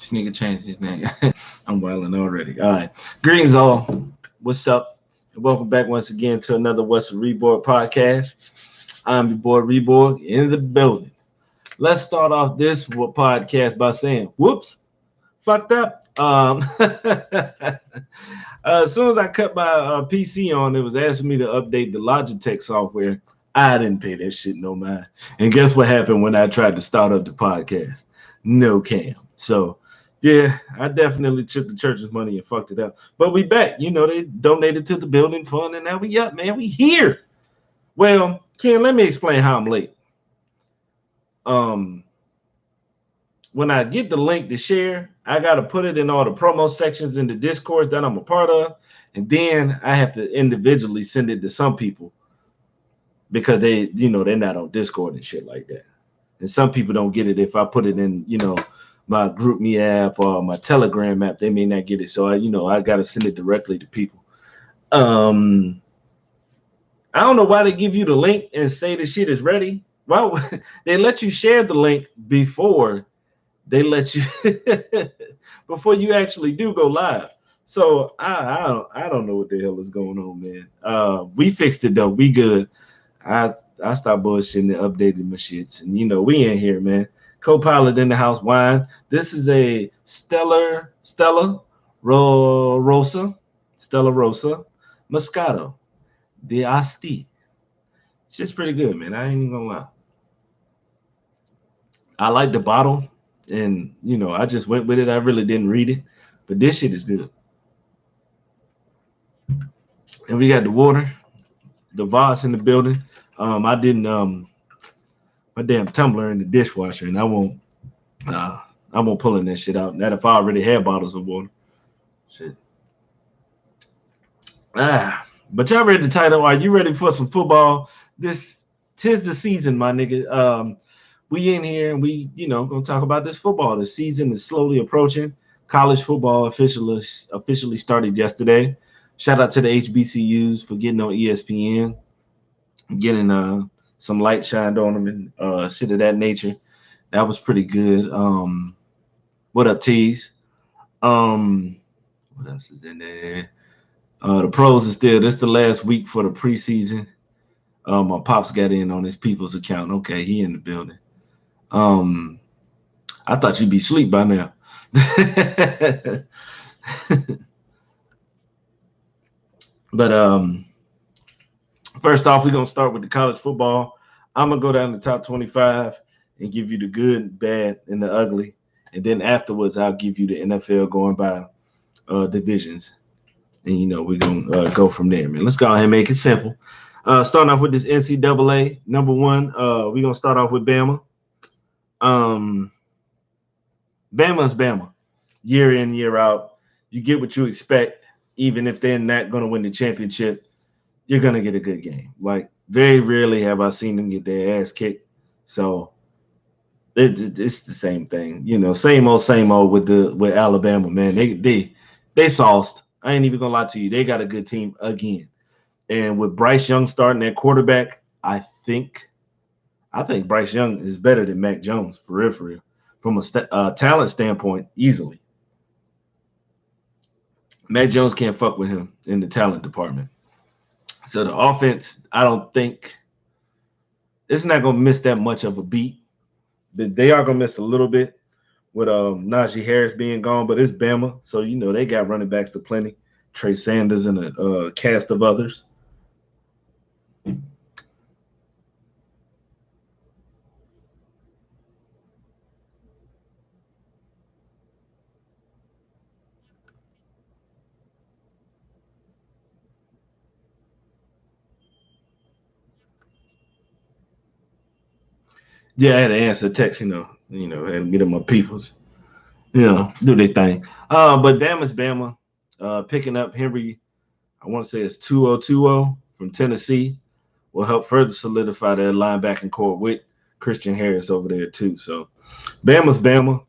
This nigga changed his name. I'm wilding already. All right. Greetings all. What's up? And welcome back once again to another What's a reborG podcast. I'm your boy reborG in the building. Let's start off this podcast by saying, whoops, fucked up. As soon as I cut my PC on, it was asking me to update the Logitech software. I didn't pay that shit no mind. And guess what happened when I tried to start up the podcast? No cam. So, yeah, I definitely took the church's money and fucked it up. But we back. You know, they donated to the building fund, and now we up, man. We here. Well, Ken, let me explain how I'm late. When I get the link to share, I got to put it in all the promo sections in the Discord that I'm a part of. And then I have to individually send it to some people because they're not on Discord and shit like that. And some people don't get it if I put it in, my GroupMe app or my Telegram app. They may not get it. So, I got to send it directly to people. I don't know why they give you the link and say the shit is ready. Well, they let you share the link before they let you before you actually do go live. So I don't know what the hell is going on, man. We fixed it though. We good. I stopped bullshitting and updated my shits, and we in here, man. Co-pilot in the house. Wine. This is a Stella Rosa Moscato de Asti. Shit's pretty good, man. I ain't even gonna lie. I like the bottle, and I just went with it. I really didn't read it, but this shit is good. And we got the water, the Voss in the building. I didn't my damn tumbler in the dishwasher, and I won't pulling that shit out. Not if I already had bottles of water. Shit. But y'all read the title. Are you ready for some football? Tis the season, my nigga. We in here and we, gonna talk about this football. The season is slowly approaching. College football officially started yesterday. Shout out to the HBCUs for getting on ESPN, getting some light shined on them and shit of that nature. That was pretty good. What up, Tees? What else is in there? The pros is still. This the last week for the preseason. My pops got in on his people's account. Okay, he in the building. I thought you'd be asleep by now. But first off, we're gonna start with the college football. I'm gonna go down the top 25 and give you the good, bad, and the ugly, and then afterwards I'll give you the NFL going by divisions, and we're gonna go from there, man. Let's go ahead and make it simple. Starting off with this NCAA number one, we're gonna start off with Bama. Bama's Bama. Year in, year out. You get what you expect, even if they're not going to win the championship, you're going to get a good game. Like, very rarely have I seen them get their ass kicked. So, it's the same thing. Same old with Alabama, man. They sauced. I ain't even going to lie to you. They got a good team again. And with Bryce Young starting at quarterback, I think Bryce Young is better than Mac Jones, for real. From a talent standpoint, easily. Mac Jones can't fuck with him in the talent department. So the offense, I don't think it's not going to miss that much of a beat. They are going to miss a little bit with Najee Harris being gone, but it's Bama. So, they got running backs aplenty. Trey Sanders and a cast of others. Yeah, I had to answer text, had to get them my peoples, do their thing. But Bama's Bama, picking up Henry, I want to say it's 2020 from Tennessee, will help further solidify their linebacking core with Christian Harris over there too. So Bama's Bama.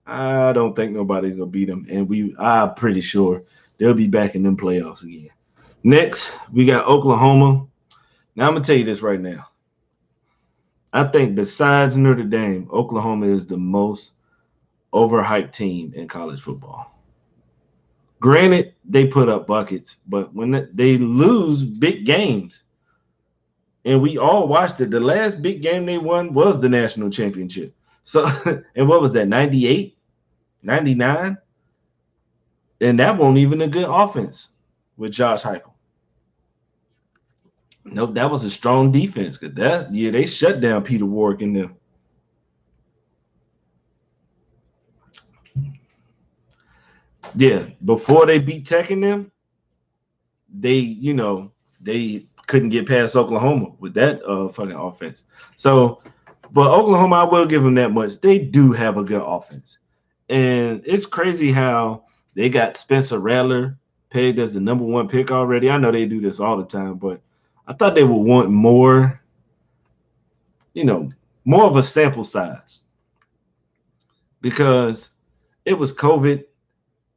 I don't think nobody's gonna beat them, and I'm pretty sure they'll be back in them playoffs again. Next, we got Oklahoma. Now I'm gonna tell you this right now. I think besides Notre Dame, Oklahoma is the most overhyped team in college football. Granted, they put up buckets, but when they lose big games, and we all watched it, the last big game they won was the national championship. So, and what was that, 98, 99? And that wasn't even a good offense with Josh Heupel. Nope, that was a strong defense. Cause they shut down Peter Warrick in them. Yeah, before they beat Tech in them, they couldn't get past Oklahoma with that fucking offense. So, but Oklahoma, I will give them that much. They do have a good offense. And it's crazy how they got Spencer Rattler pegged as the number 1 pick already. I know they do this all the time, but I thought they would want more, more of a sample size. Because it was COVID.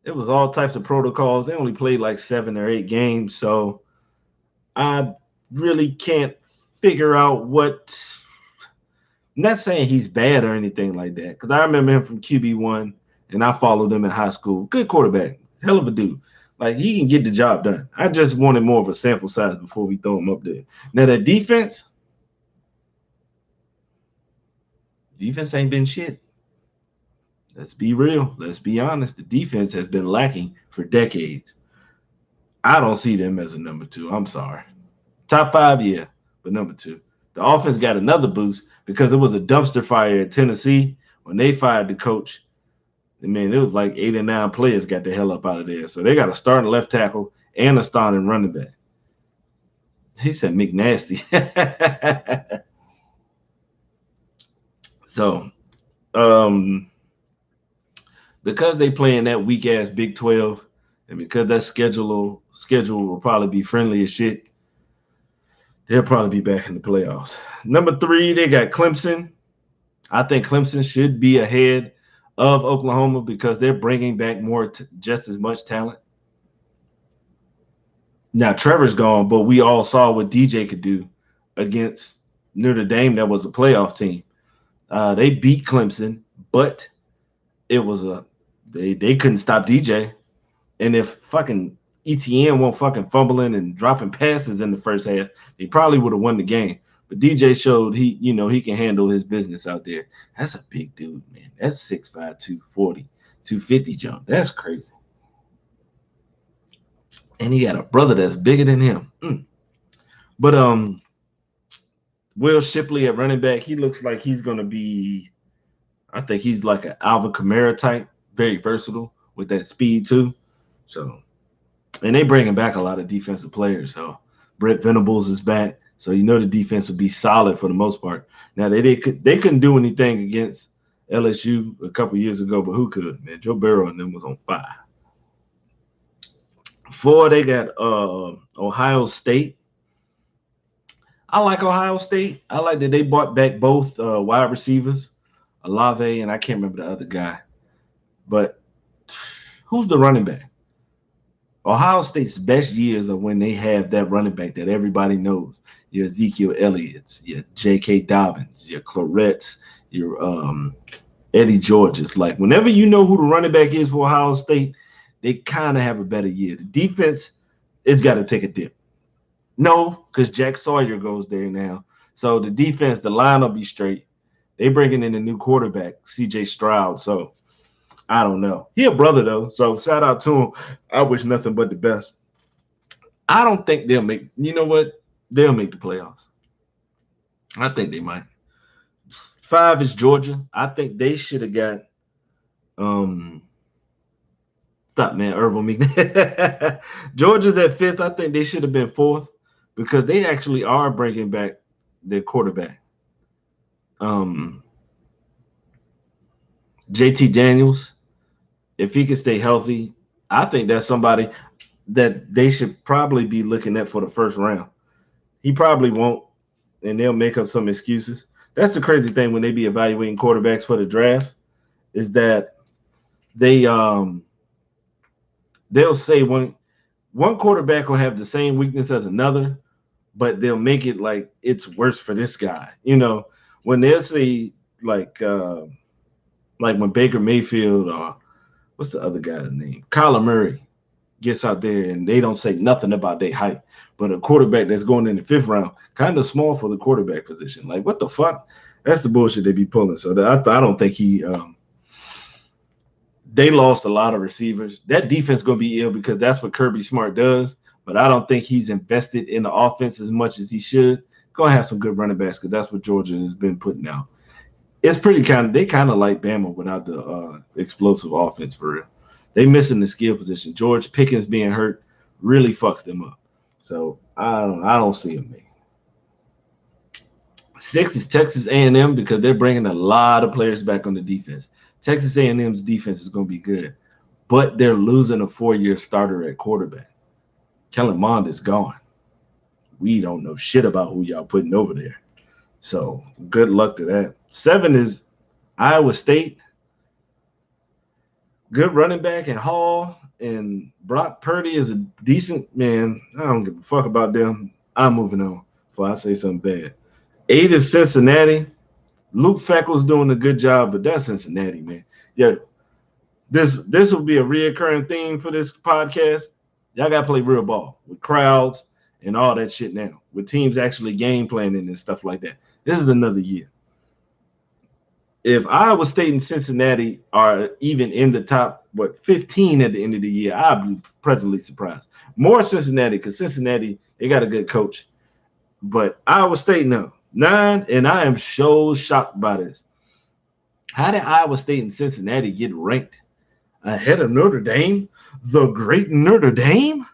It was all types of protocols. They only played like 7 or 8 games. So I really can't figure out what. I'm not saying he's bad or anything like that, because I remember him from QB1, and I followed him in high school. Good quarterback, hell of a dude. Like, he can get the job done. I just wanted more of a sample size before we throw him up there. Now, that defense ain't been shit. Let's be real. Let's be honest. The defense has been lacking for decades. I don't see them as a number 2. I'm sorry. Top 5, yeah, but number 2. The offense got another boost because it was a dumpster fire at Tennessee when they fired the coach. I mean, it was like 8 or 9 players got the hell up out of there. So they got a starting left tackle and a starting running back. He said McNasty. So, because they play in that weak-ass Big 12, and because that schedule will probably be friendly as shit, they'll probably be back in the playoffs. Number 3, they got Clemson. I think Clemson should be ahead of Oklahoma because they're bringing back just as much talent. Now, Trevor's gone, but we all saw what DJ could do against Notre Dame. That was a playoff team. They beat Clemson, but it was they couldn't stop DJ. And if fucking ETN won't fucking fumbling and dropping passes in the first half, they probably would have won the game. But DJ showed he can handle his business out there. That's a big dude, man. That's 6'5", 240, 250 jump. That's crazy. And he got a brother that's bigger than him. But Will Shipley at running back, he looks like he's going to be, I think he's like an Alvin Kamara type, very versatile with that speed too. So, and they bringing back a lot of defensive players. So Brett Venables is back. So the defense will be solid for the most part. Now they couldn't do anything against LSU a couple years ago, but who could? Man, Joe Burrow and them was on fire. 4, they got Ohio State. I like Ohio State. I like that they brought back both wide receivers, Olave, and I can't remember the other guy. But who's the running back? Ohio State's best years are when they have that running back that everybody knows. Your Ezekiel Elliott's, your J.K. Dobbins, your Claretts, your Eddie George's. Like, whenever you know who the running back is for Ohio State, they kind of have a better year. The defense, it's got to take a dip. No, because Jack Sawyer goes there now. So the defense, the line will be straight. They bringing in a new quarterback, C.J. Stroud. So I don't know. He a brother, though. So shout out to him. I wish nothing but the best. I don't think they'll make – you know what? They'll make the playoffs. I think they might. 5 is Georgia. I think they should have got stop, man, Herbal McNabb. Georgia's at 5th. I think they should have been 4th because they actually are bringing back their quarterback. JT Daniels, if he can stay healthy, I think that's somebody that they should probably be looking at for the first round. He probably won't, and they'll make up some excuses. That's the crazy thing when they be evaluating quarterbacks for the draft is that they'll say one quarterback will have the same weakness as another, but they'll make it like it's worse for this guy. When they'll say like Like when Baker Mayfield or what's the other guy's name? Kyler Murray gets out there and they don't say nothing about their height. But a quarterback that's going in the 5th round, kind of small for the quarterback position. Like, what the fuck? That's the bullshit they be pulling. So I don't think they lost a lot of receivers. That defense going to be ill because that's what Kirby Smart does. But I don't think he's invested in the offense as much as he should. Going to have some good running backs because that's what Georgia has been putting out. It's pretty they kind of like Bama without the explosive offense for real. They missing the skill position. George Pickens being hurt really fucks them up. So I don't see them, man. 6 is Texas A&M because they're bringing a lot of players back on the defense. Texas A&M's defense is going to be good, but they're losing a 4-year starter at quarterback. Kellen Mond is gone. We don't know shit about who y'all putting over there. So good luck to that. 7 is Iowa State. Good running back in Hall, and Brock Purdy is a decent man. I don't give a fuck about them. I'm moving on before I say something bad. 8 is Cincinnati. Luke Fackel's doing a good job, but that's Cincinnati, man. Yeah, this will be a reoccurring theme for this podcast. Y'all got to play real ball with crowds and all that shit now, with teams actually game planning and stuff like that. This is another year. If Iowa State and Cincinnati are even in the top, 15 at the end of the year, I'd be pleasantly surprised. More Cincinnati, because Cincinnati, they got a good coach. But Iowa State, no. 9, and I am so shocked by this. How did Iowa State and Cincinnati get ranked ahead of Notre Dame? The great Notre Dame?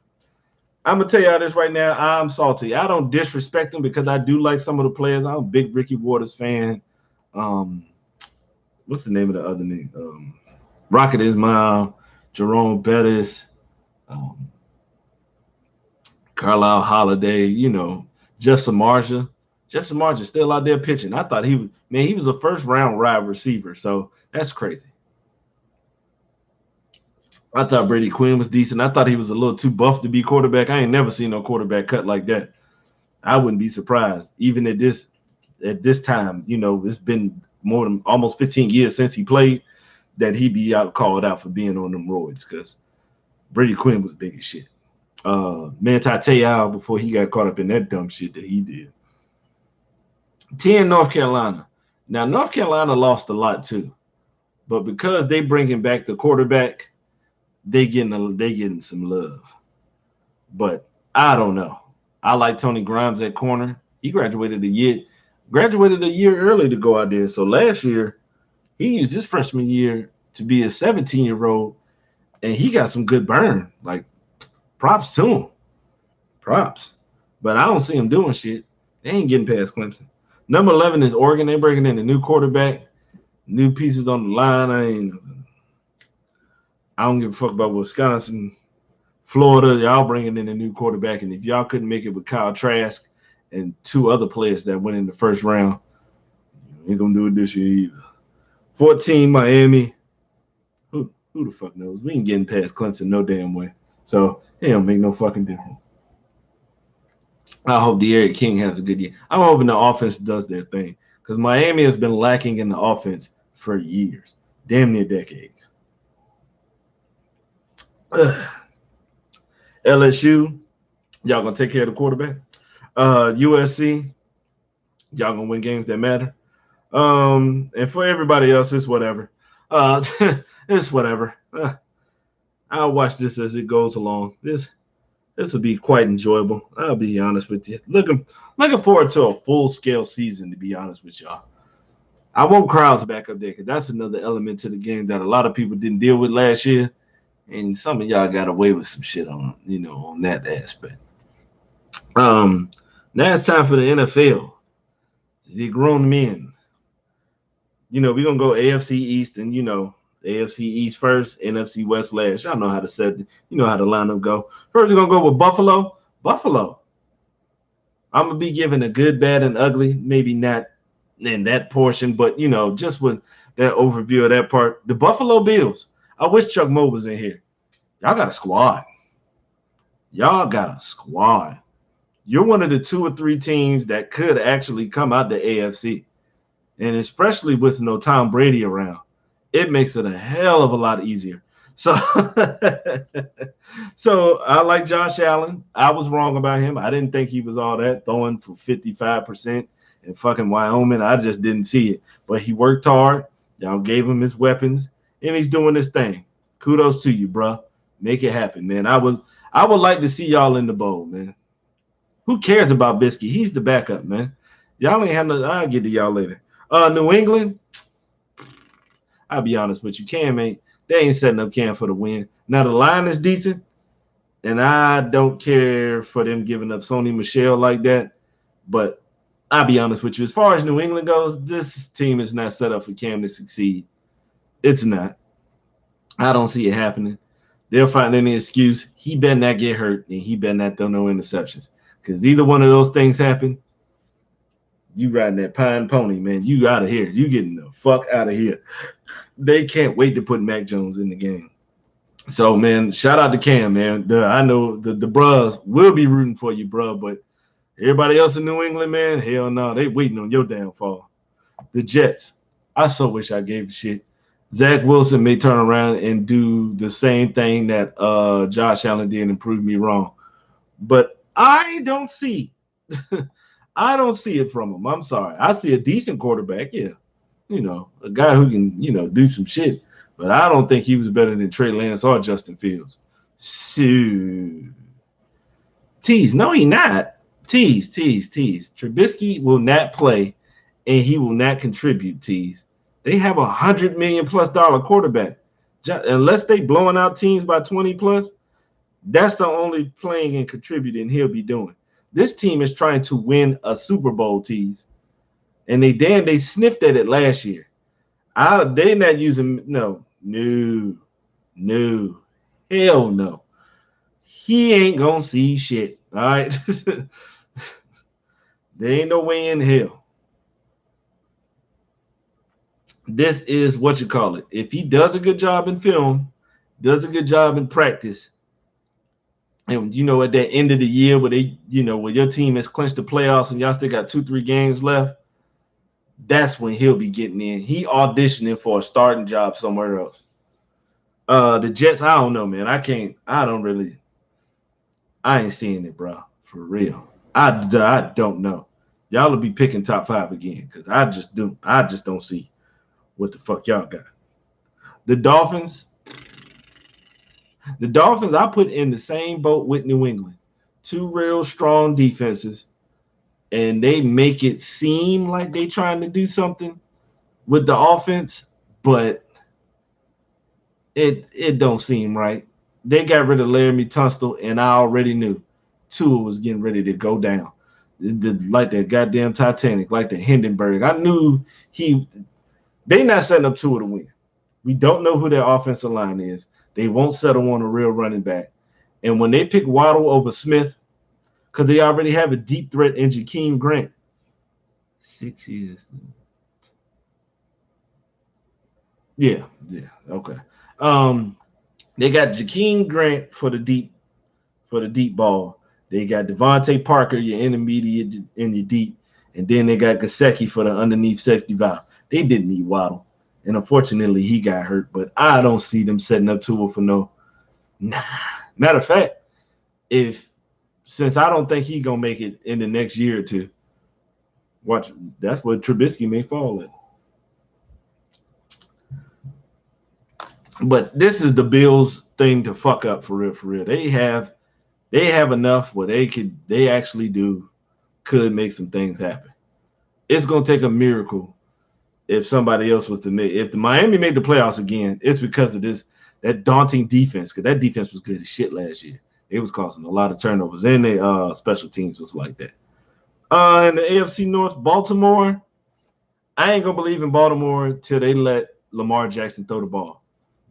I'm going to tell y'all this right now. I'm salty. I don't disrespect them because I do like some of the players. I'm a big Ricky Waters fan. What's the name of the other name? Rocket Ismail, Jerome Bettis, Carlisle Holiday, Jeff Samardzija. Jeff Samardzija still out there pitching. I thought he was a first-round wide receiver, so that's crazy. I thought Brady Quinn was decent. I thought he was a little too buff to be quarterback. I ain't never seen no quarterback cut like that. I wouldn't be surprised, even at this time. It's been more than almost 15 years since he played, that he'd be called out for being on them roids because Brady Quinn was big as shit. Manti Te'o before he got caught up in that dumb shit that he did. 10, North Carolina. Now, North Carolina lost a lot too, but because they bringing back the quarterback, they getting some love. But I don't know. I like Tony Grimes at corner. He graduated a year early to go out there. So last year, he used his freshman year to be a 17-year-old, and he got some good burn. Like, props to him. Props. But I don't see him doing shit. They ain't getting past Clemson. Number 11 is Oregon. They're bringing in a new quarterback, new pieces on the line. I don't give a fuck about Wisconsin. Florida, y'all bringing in a new quarterback, and if y'all couldn't make it with Kyle Trask and 2 other players that went in the first round, you ain't gonna do it this year either. 14, Miami. Who the fuck knows? We ain't getting past Clemson no damn way. So it don't make no fucking difference. I hope De'Aaron King has a good year. I'm hoping the offense does their thing because Miami has been lacking in the offense for years, damn near decades. LSU, y'all gonna take care of the quarterback. USC, y'all gonna win games that matter. And for everybody else, it's whatever. It's whatever. I'll watch this as it goes along. This will be quite enjoyable. I'll be honest with you. Looking forward to a full-scale season, to be honest with y'all. I want crowds back up there because that's another element to the game that a lot of people didn't deal with last year. And some of y'all got away with some shit on that aspect. Now it's time for the NFL. The grown men. We're going to go AFC East and, AFC East first, NFC West last. Y'all know how to set it. You know how the lineup go. First, we're going to go with Buffalo. Buffalo. I'm going to be giving a good, bad, and ugly. Maybe not in that portion, but, just with that overview of that part. The Buffalo Bills. I wish Chuck Moe was in here. Y'all got a squad. You're one of the 2 or 3 teams that could actually come out the AFC. And especially with no Tom Brady around. it makes it a hell of a lot easier. So, so I like Josh Allen. I was wrong about him. I didn't think he was all that, throwing for 55% in fucking Wyoming. I just didn't see it. But he worked hard. Y'all gave him his weapons, and he's doing this thing. Kudos to you, bro. Make it happen, man. I would like to see y'all in the bowl, man. Who cares about Biscuit? He's the backup, man. Y'all ain't have no. I'll get to y'all later. New England. I'll be honest with you, Cam ain't. They ain't setting up Cam for the win. Now the line is decent, and I don't care for them giving up Sony Michel like that. But I'll be honest with you, as far as New England goes, this team is not set up for Cam to succeed. It's not. I don't see it happening. They'll find any excuse. He better not get hurt, and he better not throw no interceptions. Because either one of those things happen, you riding that pine pony, man. You out of here. You getting the fuck out of here. They can't wait to put Mac Jones in the game. So, man, shout out to Cam, man. I know the bros will be rooting for you, bro, but everybody else in New England, man, hell no. They waiting on your downfall. The Jets, I so wish I gave a shit. Zach Wilson may turn around and do the same thing that Josh Allen did and prove me wrong. But I don't see I don't see it from him. I'm sorry. I see a decent quarterback, yeah. You know, a guy who can, do some shit. But I don't think he was better than Trey Lance or Justin Fields. So, tease. No, he not. Tease. Trubisky will not play, and he will not contribute, tease. They have $100 million+ quarterback. Unless they blowing out teams by 20+, that's the only playing and contributing he'll be doing. This team is trying to win a Super Bowl, tease. And they sniffed at it last year. They're not using no. Hell no. He ain't gonna see shit. All right. There ain't no way in hell. This is what you call it. If he does a good job in film, does a good job in practice, and at that end of the year where where your team has clinched the playoffs and y'all still got 2-3 games left, that's when he'll be getting in. He auditioning for a starting job somewhere else. The Jets, I don't know, man. I ain't seeing it, bro. For real. I don't know. Y'all will be picking top 5 again because I just don't see what the fuck y'all got. The Dolphins, I put in the same boat with New England. 2 real strong defenses, and they make it seem like they trying to do something with the offense, but it don't seem right. They got rid of Laramie Tunstall, and I already knew Tua was getting ready to go down. Like that goddamn Titanic, like the Hindenburg. I knew they not setting up Tua to win. We don't know who their offensive line is. They won't settle on a real running back. And when they pick Waddle over Smith, because they already have a deep threat in Jakeem Grant. 6 years. Yeah, okay. They got Jakeem Grant for the deep ball. They got Devontae Parker, your intermediate and your deep, and then they got Gesicki for the underneath safety valve. They didn't need Waddle, and unfortunately he got hurt. But I don't see them setting up Tua for no. Nah. Matter of fact, since I don't think he's gonna make it in the next year or two, watch. That's what Trubisky may fall in. But this is the Bills thing to fuck up for real. They have enough where they could make some things happen. It's gonna take a miracle if somebody else was to make. If the Miami made the playoffs again, it's because of that daunting defense. Because that defense was good as shit last year. It was causing a lot of turnovers, and their special teams was like that. In the AFC North, Baltimore, I ain't gonna believe in Baltimore till they let Lamar Jackson throw the ball.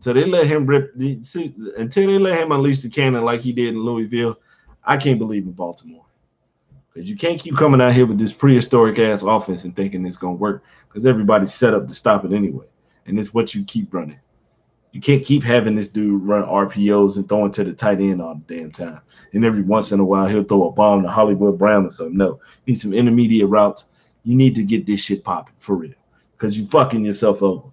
So they let him until they let him unleash the cannon like he did in Louisville. I can't believe in Baltimore because you can't keep coming out here with this prehistoric ass offense and thinking it's gonna work because everybody's set up to stop it anyway, and it's what you keep running. You can't keep having this dude run RPOs and throwing to the tight end all the damn time. And every once in a while he'll throw a ball to Hollywood Brown or something. No, you need some intermediate routes. You need to get this shit popping for real because you fucking yourself over.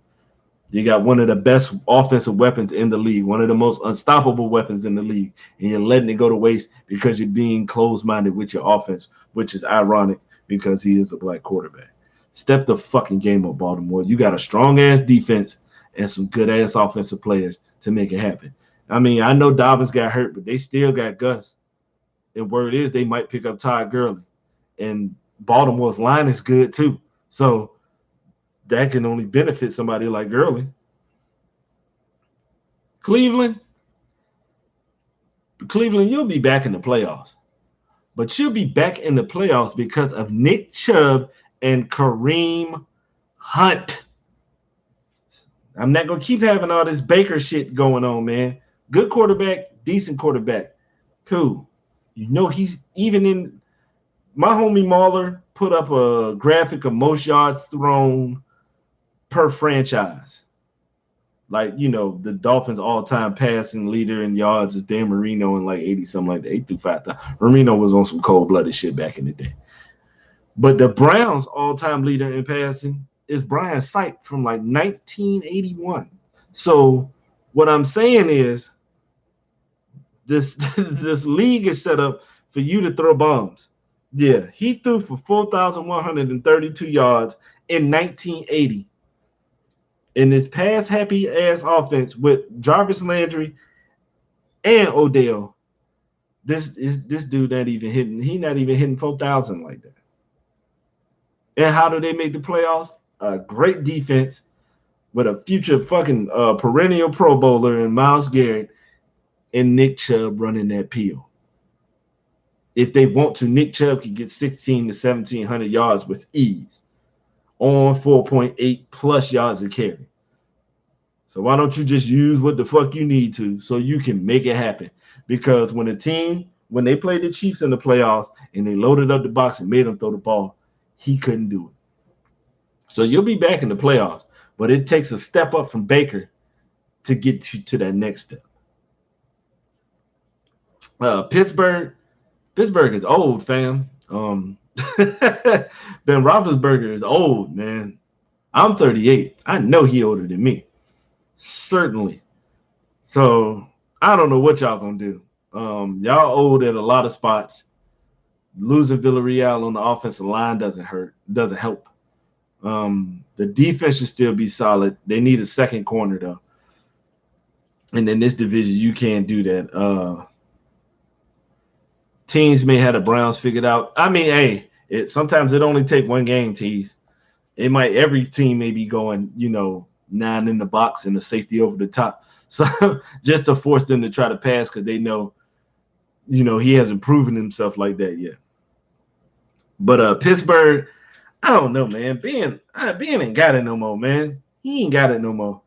You got one of the best offensive weapons in the league, one of the most unstoppable weapons in the league, and you're letting it go to waste because you're being closed-minded with your offense, which is ironic because he is a black quarterback. Step the fucking game up, Baltimore. You got a strong-ass defense and some good-ass offensive players to make it happen. I mean, I know Dobbins got hurt, but they still got Gus. And word is they might pick up Todd Gurley. And Baltimore's line is good, too. So that can only benefit somebody like Gurley. Cleveland, you'll be back in the playoffs. But you'll be back in the playoffs because of Nick Chubb and Kareem Hunt. I'm not going to keep having all this Baker shit going on, man. Good quarterback, decent quarterback. Cool. You know he's even in – my homie Mahler put up a graphic of most yards thrown per franchise. Like, you know, the Dolphins all-time passing leader in yards is Dan Marino in like 80, something like that, 8 through 5,000. Marino was on some cold-blooded shit back in the day. But the Browns' all-time leader in passing is Brian Sipe from like 1981. So what I'm saying is this league is set up for you to throw bombs. Yeah, he threw for 4,132 yards in 1980. In this pass-happy ass offense with Jarvis Landry and Odell, this dude not even hitting. He not even hitting 4,000 like that. And how do they make the playoffs? A great defense with a future fucking perennial Pro Bowler in Myles Garrett and Nick Chubb running that peel. If they want to, Nick Chubb can get 16 to 1,700 yards with ease on 4.8 plus yards a carry. So why don't you just use what the fuck you need to so you can make it happen? Because when they played the Chiefs in the playoffs and they loaded up the box and made them throw the ball, he couldn't do it. So you'll be back in the playoffs, but it takes a step up from Baker to get you to that next step. Pittsburgh is old, fam. Ben Roethlisberger is old, man. I'm 38. I know he older than me. Certainly. So I don't know what y'all gonna do. Y'all old at a lot of spots. Losing Villarreal on the offensive line doesn't help. The defense should still be solid. They need a second corner though. And in this division, you can't do that. Teams may have the Browns figured out. I mean, hey, sometimes it only take one game, tease. Every team may be going, 9 in the box and a safety over the top. So just to force them to try to pass because they know, he hasn't proven himself like that yet. But Pittsburgh, I don't know, man. Ben ain't got it no more, man. He ain't got it no more.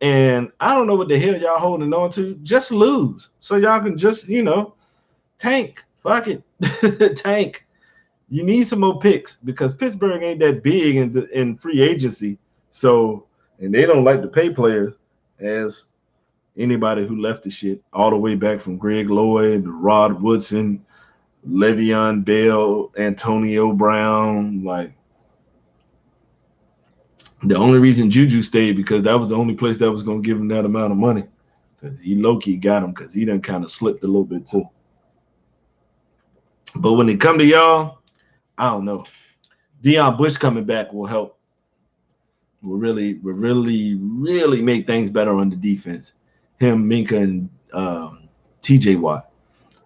And I don't know what the hell y'all holding on to. Just lose. So y'all can just, tank. Fuck it. Tank. You need some more picks because Pittsburgh ain't that big in free agency. So, and they don't like to pay players as anybody who left the shit all the way back from Greg Lloyd, Rod Woodson, Le'Veon Bell, Antonio Brown. Like, the only reason Juju stayed because that was the only place that was going to give him that amount of money. Because he low-key got him because he done kind of slipped a little bit too. But when it come to y'all, I don't know. Deion Bush coming back will help. Will really make things better on the defense. Him, Minka, and TJ Watt.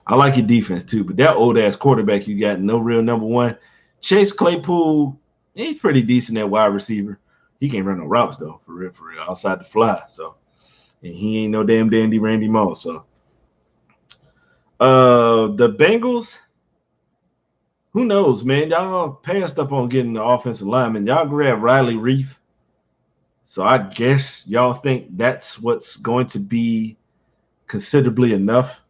I like your defense too, but that old ass quarterback you got, no real number one. Chase Claypool, he's pretty decent at wide receiver. He can't run no routes though, for real, outside the fly. So, and he ain't no damn dandy Randy Moss. So, the Bengals. Who knows, man? Y'all passed up on getting the offensive lineman. Y'all grabbed Riley Reef. So I guess y'all think that's what's going to be considerably enough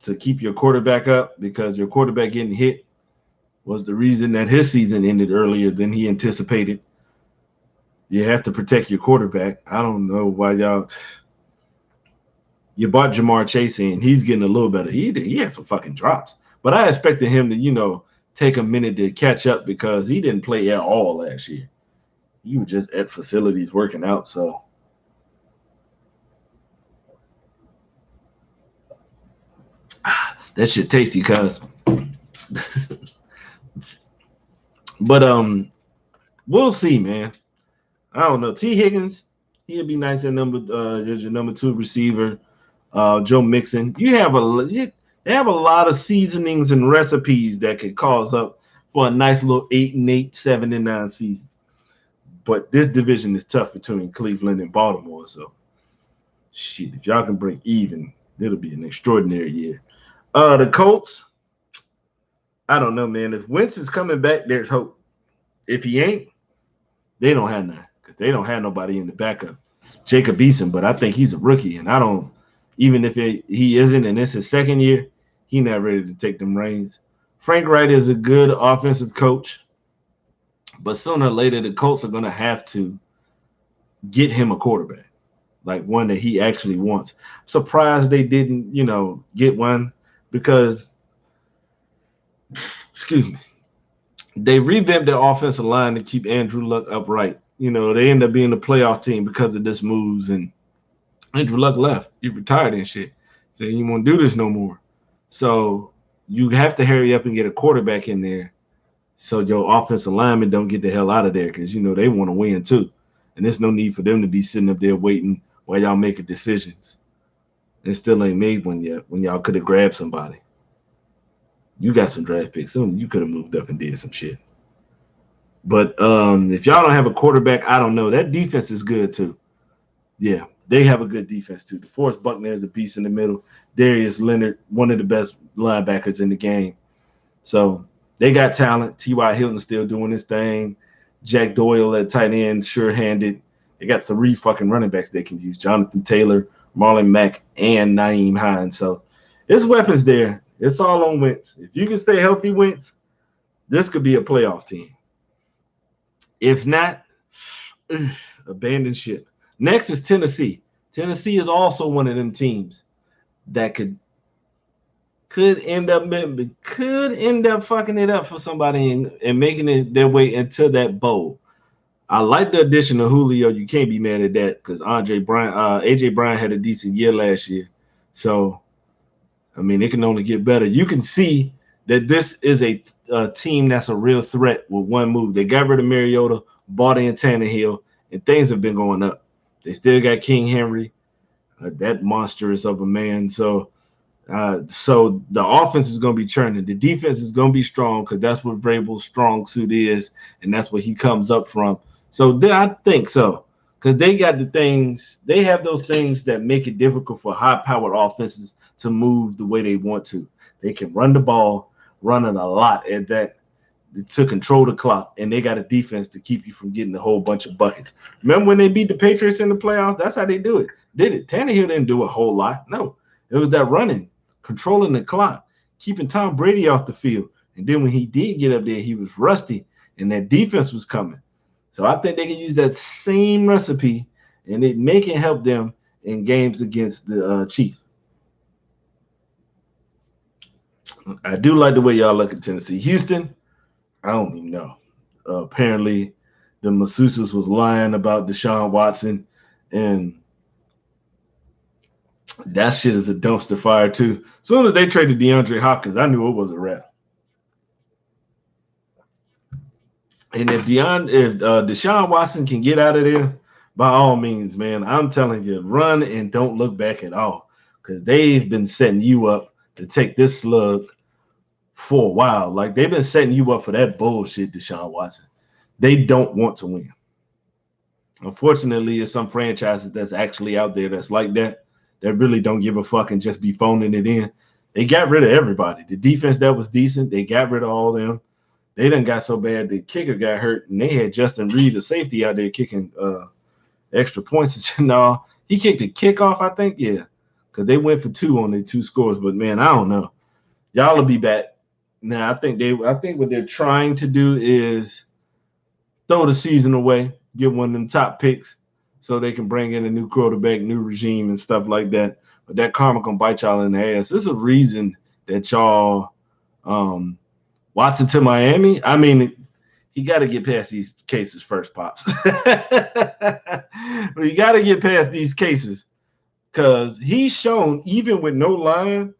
to keep your quarterback up because your quarterback getting hit was the reason that his season ended earlier than he anticipated. You have to protect your quarterback. I don't know why you bought Jamar Chase in. He's getting a little better. He had some fucking drops. But I expected him to, take a minute to catch up because he didn't play at all last year. He was just at facilities working out. So That shit tasty, cuz. But we'll see, man. I don't know. T. Higgins, he'll be nice at there's your number 2 receiver. Joe Mixon. They have a lot of seasonings and recipes that could cause up for a nice little 8-8, 7-9 season. But this division is tough between Cleveland and Baltimore. So shit, if y'all can break even, it'll be an extraordinary year. The Colts, I don't know, man. If Wentz is coming back, there's hope. If he ain't, they don't have none because they don't have nobody in the backup. Jacob Eason, but I think he's a rookie, and I don't. Even if he isn't, and it's his second year, he's not ready to take them reins. Frank Wright is a good offensive coach, but sooner or later the Colts are going to have to get him a quarterback, like one that he actually wants. I'm surprised they didn't, get one because, excuse me, they revamped their offensive line to keep Andrew Luck upright. They end up being a playoff team because of this moves, and Andrew Luck left. He retired and shit. So you won't do this no more. So you have to hurry up and get a quarterback in there so your offensive linemen don't get the hell out of there because, they want to win too. And there's no need for them to be sitting up there waiting while y'all making decisions. And still ain't made one yet when y'all could have grabbed somebody. You got some draft picks. You could have moved up and did some shit. But if y'all don't have a quarterback, I don't know. That defense is good too. Yeah, they have a good defense too. DeForest Buckner is a beast in the middle. Darius Leonard, one of the best linebackers in the game. So they got talent. T.Y. Hilton still doing his thing. Jack Doyle at tight end, sure-handed. They got 3 fucking running backs they can use. Jonathan Taylor, Marlon Mack, and Nyheim Hines. So there's weapons there. It's all on Wentz. If you can stay healthy, Wentz, this could be a playoff team. If not, abandon ship. Next is Tennessee. Tennessee is also one of them teams that could end up fucking it up for somebody and making it their way into that bowl. I like the addition of Julio. You can't be mad at that because AJ Bryant had a decent year last year. So, I mean, it can only get better. You can see that this is a team that's a real threat with one move. They got rid of Mariota, bought in Tannehill, and things have been going up. They still got King Henry, that monstrous of a man. So the offense is going to be churning. The defense is going to be strong because that's what Vrabel's strong suit is, and that's what he comes up from. So I think so because they got the things. They have those things that make it difficult for high-powered offenses to move the way they want to. They can run the ball, running a lot at that to control the clock, and they got a defense to keep you from getting a whole bunch of buckets. Remember when they beat the Patriots in the playoffs? That's how they do it. Tannehill didn't do a whole lot. No, it was that running, controlling the clock, keeping Tom Brady off the field. And then when he did get up there, he was rusty, and that defense was coming. So I think they can use that same recipe, and it may can help them in games against the Chiefs. I do like the way y'all look at Tennessee. Houston, I don't even know. Apparently, the masseuses was lying about Deshaun Watson, and that shit is a dumpster fire too. As soon as they traded DeAndre Hopkins, I knew it was a wrap. And if Deshaun Watson can get out of there, by all means, man, I'm telling you, run and don't look back at all because they've been setting you up to take this slug for a while. Like, they've been setting you up for that bullshit, Deshaun Watson. They don't want to win. Unfortunately, there's some franchises that's actually out there that's like that really don't give a fuck and just be phoning it in. They got rid of everybody. The defense that was decent, they got rid of all them. They done got so bad the kicker got hurt, and they had Justin Reed, the safety, out there kicking extra points and all. He kicked a kickoff, I think, yeah, because they went for 2 on their 2 scores. But man, I don't know. Y'all will be back. Now, I think what they're trying to do is throw the season away, get one of them top picks so they can bring in a new quarterback, new regime, and stuff like that. But that karma gonna bite y'all in the ass. There's a reason that y'all Watson to Miami. I mean, he got to get past these cases first, Pops. You got to get past these cases because he's shown, even with no line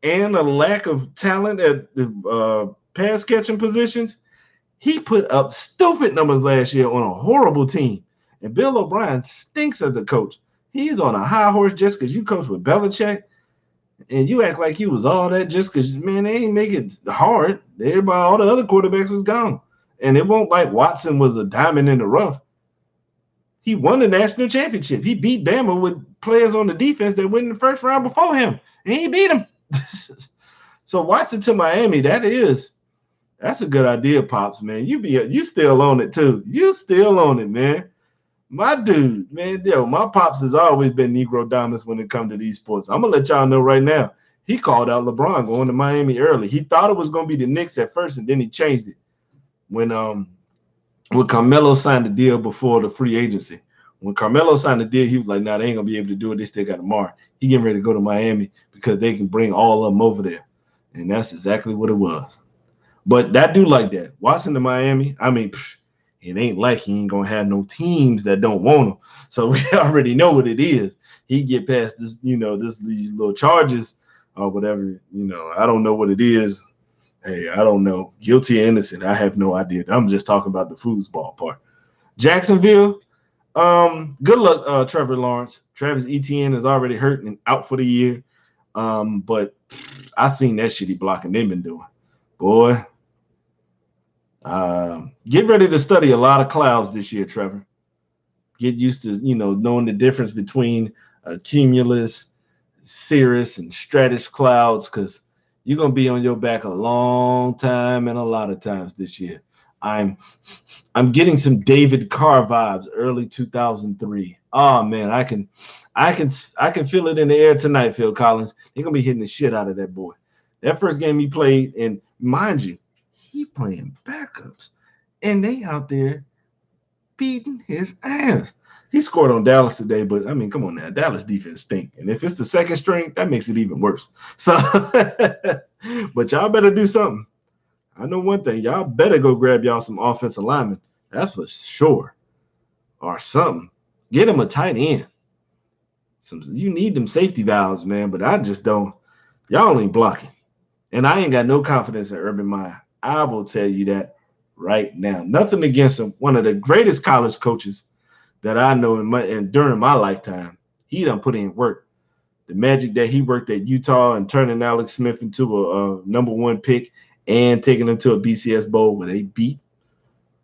and a lack of talent at the pass catching positions, he put up stupid numbers last year on a horrible team. And Bill O'Brien stinks as a coach. He's on a high horse just because you coach with Belichick, and you act like he was all that just because, man, they ain't make it hard. Everybody, all the other quarterbacks was gone. And it won't like Watson was a diamond in the rough. He won the national championship. He beat Bama with players on the defense that went in the first round before him, and he beat him. So Watson to Miami, that's a good idea, Pops, man. You still on it too. You still on it, man. My dude, man, my Pops has always been Negro dominance when it comes to these sports. I'm gonna let y'all know right now. He called out LeBron going to Miami early. He thought it was gonna be the Knicks at first, and then he changed it when Carmelo signed the deal before the free agency. When Carmelo signed the deal, he was like, "Nah, they ain't gonna be able to do it. They still got Lamar. He getting ready to go to Miami because they can bring all of them over there," and that's exactly what it was. But that dude like that, Watson to Miami. I mean, it ain't like he ain't gonna have no teams that don't want him. So we already know what it is. He get past this, these little charges or whatever. I don't know what it is. Hey, I don't know. Guilty or innocent, I have no idea. I'm just talking about the foosball part. Jacksonville, good luck, Trevor Lawrence. Travis Etienne is already hurt and out for the year. But I seen that shitty blocking they've been doing. Boy, get ready to study a lot of clouds this year, Trevor. Get used to, knowing the difference between cumulus, cirrus, and stratus clouds, because you're going to be on your back a long time and a lot of times this year. I'm getting some David Carr vibes, early 2003. Oh man, I can feel it in the air tonight, Phil Collins. They're going to be hitting the shit out of that boy. That first game he played, and mind you, he playing backups, and they out there beating his ass. He scored on Dallas today, but I mean, come on now, Dallas defense stink, and if it's the second string, that makes it even worse. So, but y'all better do something. I know one thing, y'all better go grab y'all some offensive linemen. That's for sure, or something. Get him a tight end. You need them safety valves, man. But I just don't. Y'all ain't blocking, and I ain't got no confidence in Urban Meyer. I will tell you that right now. Nothing against him. One of the greatest college coaches that I know and during my lifetime. He done put in work. The magic that he worked at Utah and turning Alex Smith into a number one pick and taking them to a BCS Bowl where they beat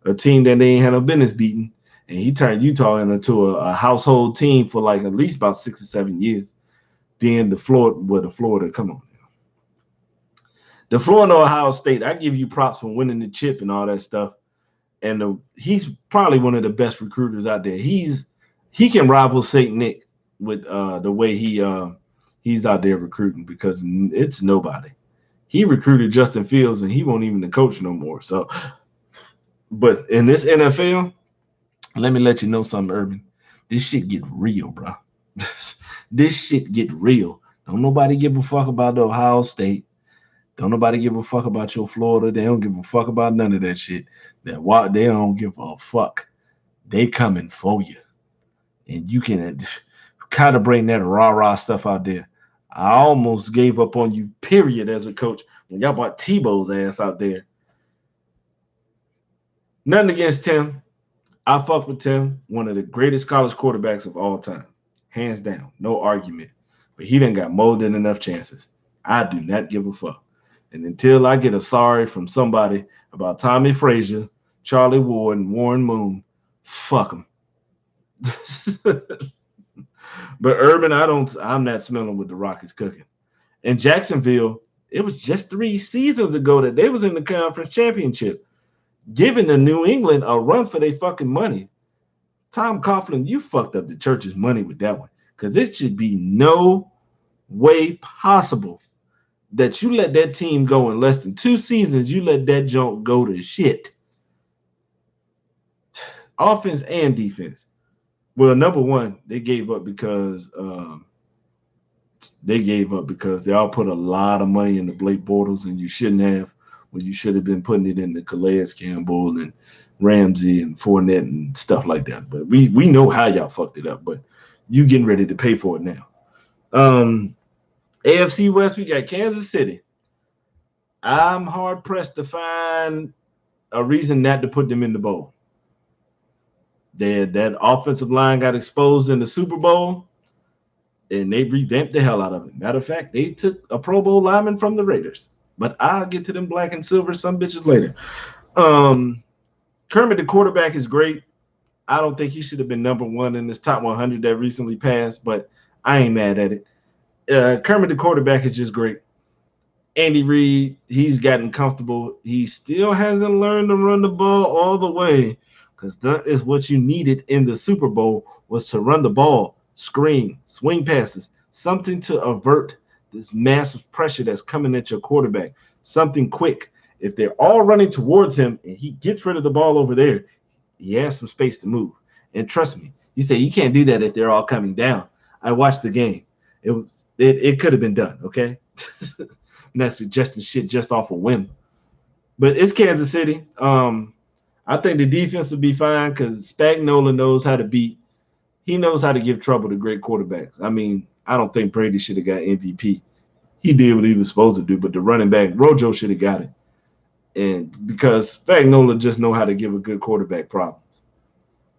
a team that they ain't had no business beating. And he turned Utah into a household team for like at least about 6 or 7 years. Then the Florida, come on. The Florida Ohio State, I give you props for winning the chip and all that stuff. And he's probably one of the best recruiters out there. He can rival St. Nick with the way he's out there recruiting, because it's nobody. He recruited Justin Fields and he won't even the coach no more. So, but in this NFL, let me let you know something, Urban. This shit get real, bro. This shit get real. Don't nobody give a fuck about the Ohio State. Don't nobody give a fuck about your Florida. They don't give a fuck about none of that shit. They don't give a fuck. They coming for you. And you can kind of bring that rah-rah stuff out there. I almost gave up on you, period, as a coach, when y'all brought Tebow's ass out there. Nothing against Tim. I fuck with Tim, one of the greatest college quarterbacks of all time. Hands down, no argument. But he done got more than enough chances. I do not give a fuck. And until I get a sorry from somebody about Tommy Frazier, Charlie Ward, and Warren Moon, fuck them. But Urban, I'm not smelling what the Rockets cooking. And Jacksonville, it was just 3 seasons ago that they was in the conference championship, giving the New England a run for their fucking money. Tom Coughlin, you fucked up the church's money with that one, because it should be no way possible that you let that team go in less than 2 seasons. You let that junk go to shit. Offense and defense. Well, number one, they gave up because they all put a lot of money into Blake Bortles, and you shouldn't have. When you should have been putting it into Calais Campbell and Ramsey and Fournette and stuff like that. But we know how y'all fucked it up, but you getting ready to pay for it now. AFC West, we got Kansas City. I'm hard pressed to find a reason not to put them in the bowl. That offensive line got exposed in the Super Bowl, and they revamped the hell out of it. Matter of fact, they took a Pro Bowl lineman from the Raiders. But I'll get to them black and silver some bitches later. Kermit, the quarterback, is great. I don't think he should have been number one in this top 100 that recently passed, but I ain't mad at it. Kermit, the quarterback, is just great. Andy Reid, he's gotten comfortable. He still hasn't learned to run the ball all the way, because that is what you needed in the Super Bowl, was to run the ball, screen, swing passes, something to avert this massive pressure that's coming at your quarterback, something quick. If they're all running towards him and he gets rid of the ball over there, he has some space to move. And trust me, you say you can't do that if they're all coming down. I watched the game. It could have been done, okay? Not suggesting shit just off a whim. But it's Kansas City. I think the defense will be fine because Spagnuolo knows how to beat. He knows how to give trouble to great quarterbacks. I mean, I don't think Brady should have got MVP. He did what he was supposed to do, but the running back, Rojo, should have got it. And because Spagnuolo just know how to give a good quarterback problems.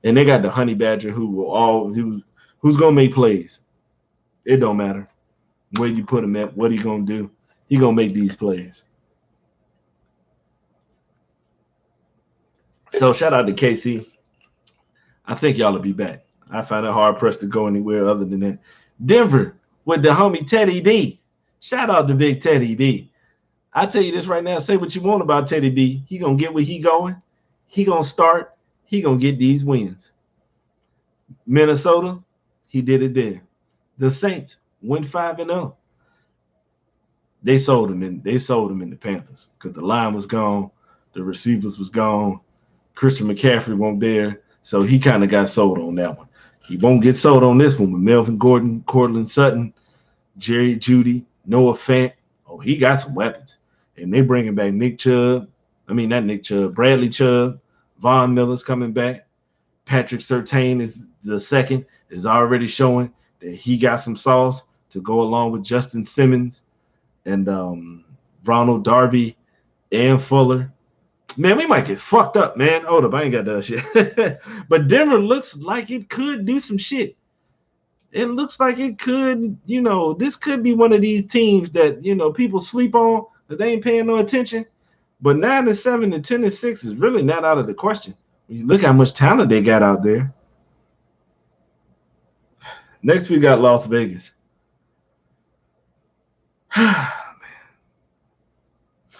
And they got the honey badger who's gonna make plays. It don't matter where you put him at, what he gonna do. He gonna make these plays. So shout out to KC. I think y'all will be back. I find it hard pressed to go anywhere other than that. Denver with the homie Teddy B. Shout out to Big Teddy B. I tell you this right now, say what you want about Teddy B. He gonna get where he going. He gonna start. He gonna get these wins. Minnesota, he did it there. The Saints went 5-0. They sold him in the Panthers because the line was gone, the receivers was gone, Christian McCaffrey won't there, so he kind of got sold on that one. He won't get sold on this one with Melvin Gordon, Cortland Sutton, Jerry Jeudy, Noah Fant. Oh, he got some weapons. And they bringing back Bradley Chubb, Von Miller's coming back. Patrick Surtain is the second, is already showing that he got some sauce to go along with Justin Simmons and Ronald Darby and Fuller. Man, we might get fucked up, man. Hold up, I ain't got that shit. But Denver looks like it could do some shit. It looks like it could, this could be one of these teams that, people sleep on because they ain't paying no attention. But 9-7 and 10-6 is really not out of the question. When you look how much talent they got out there. Next, we got Las Vegas.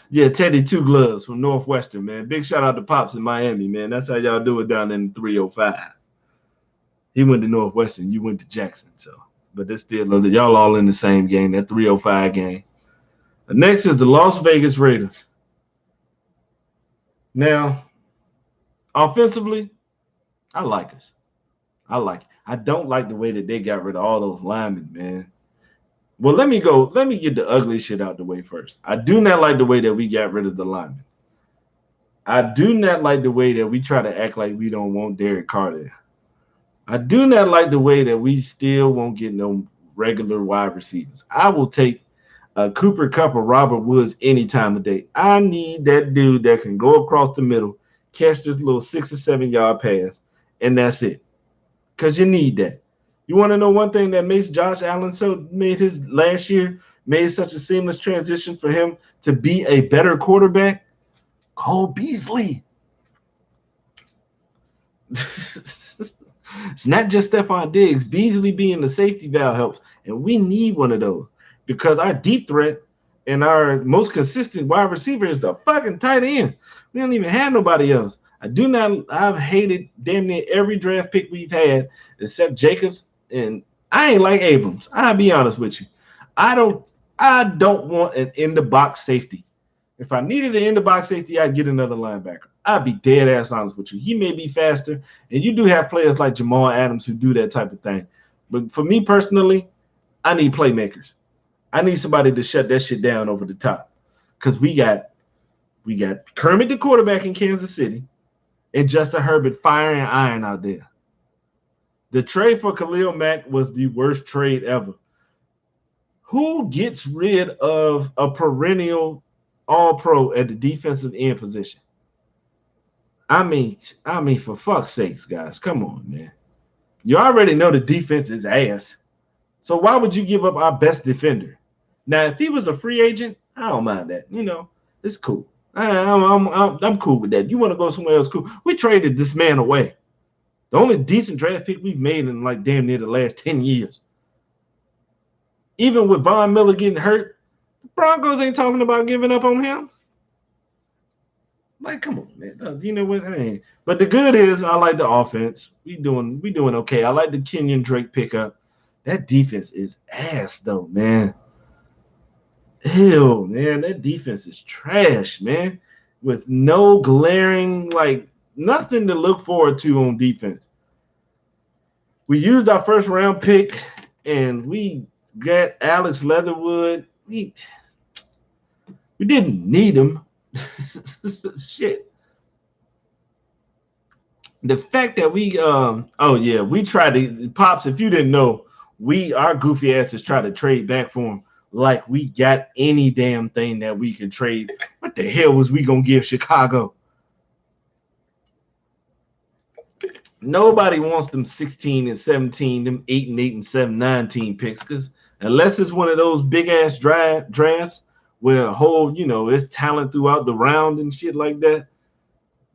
Yeah, Teddy Two Gloves from Northwestern, man. Big shout out to Pops in Miami, man. That's how y'all do it down in 305. He went to Northwestern, you went to Jackson, but that's still y'all all in the same game, that 305 game. The next is the Las Vegas Raiders. Now, offensively, I like us. I don't like the way that they got rid of all those linemen, man. Well, let me get the ugly shit out the way first. I do not like the way that we got rid of the linemen. I do not like the way that we try to act like we don't want Derek Carr there. I do not like the way that we still won't get no regular wide receivers. I will take Cooper Kupp or Robert Woods any time of day. I need that dude that can go across the middle, catch this little 6 or 7 yard pass, and that's it. Because you need that. You want to know one thing that makes Josh Allen made such a seamless transition for him to be a better quarterback? Cole Beasley. It's not just Stephon Diggs. Beasley being the safety valve helps, and we need one of those because our deep threat and our most consistent wide receiver is the fucking tight end. We don't even have nobody else. I've hated damn near every draft pick we've had except Jacobs, and I ain't like Abrams. I'll be honest with you. I don't want an in-the-box safety. If I needed an in-the-box safety, I'd get another linebacker. I'd be dead ass honest with you. He may be faster, and you do have players like Jamal Adams who do that type of thing. But for me personally, I need playmakers. I need somebody to shut that shit down over the top. Because we got Kermit the quarterback in Kansas City and Justin Herbert fire and iron out there. The trade for Khalil Mack was the worst trade ever. Who gets rid of a perennial All-Pro at the defensive end position? I mean, for fuck's sakes, guys, come on, man. You already know the defense is ass. So why would you give up our best defender? Now, if he was a free agent, I don't mind that. It's cool. I'm cool with that. You want to go somewhere else? Cool. We traded this man away. The only decent draft pick we've made in like damn near the last 10 years. Even with Von Miller getting hurt, the Broncos ain't talking about giving up on him. Like, come on, man. You know what? But the good is I like the offense. We doing okay. I like the Kenyon Drake pickup. That defense is ass, though, man. Ew, man. That defense is trash, man. With no glaring, like, nothing to look forward to on defense. We used our first round pick, and we got Alex Leatherwood. We didn't need him. Shit. The fact that we tried to Pops, if you didn't know, our goofy asses tried to trade back for him like we got any damn thing that we could trade. What the hell was we gonna give Chicago? Nobody wants them 16 and 17, them 8 and 8 and 7, 19 picks, because unless it's one of those big ass drafts where a whole, it's talent throughout the round and shit like that.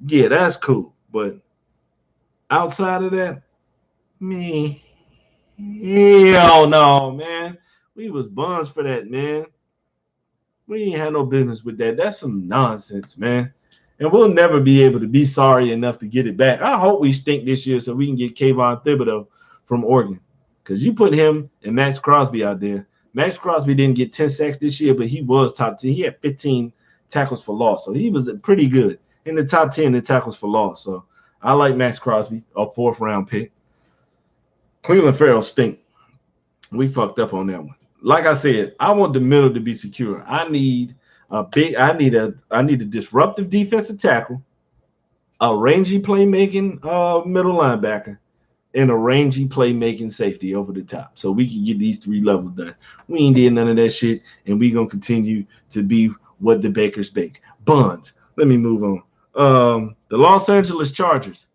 Yeah, that's cool. But outside of that, me, hell no, man. We was buns for that, man. We ain't had no business with that. That's some nonsense, man. And we'll never be able to be sorry enough to get it back. I hope we stink this year so we can get Kayvon Thibodeau from Oregon. Because you put him and Max Crosby out there. Max Crosby didn't get 10 sacks this year, but he was top 10. He had 15 tackles for loss. So he was pretty good in the top 10 in tackles for loss. So I like Max Crosby, a 4th-round pick. Cleveland Farrell stink. We fucked up on that one. Like I said, I want the middle to be secure. I need a disruptive defensive tackle, a rangy playmaking middle linebacker, and a rangy playmaking safety over the top. So we can get these 3 levels done. We ain't did none of that shit, and we gonna continue to be what the bakers bake. Buns. Let me move on. The Los Angeles Chargers.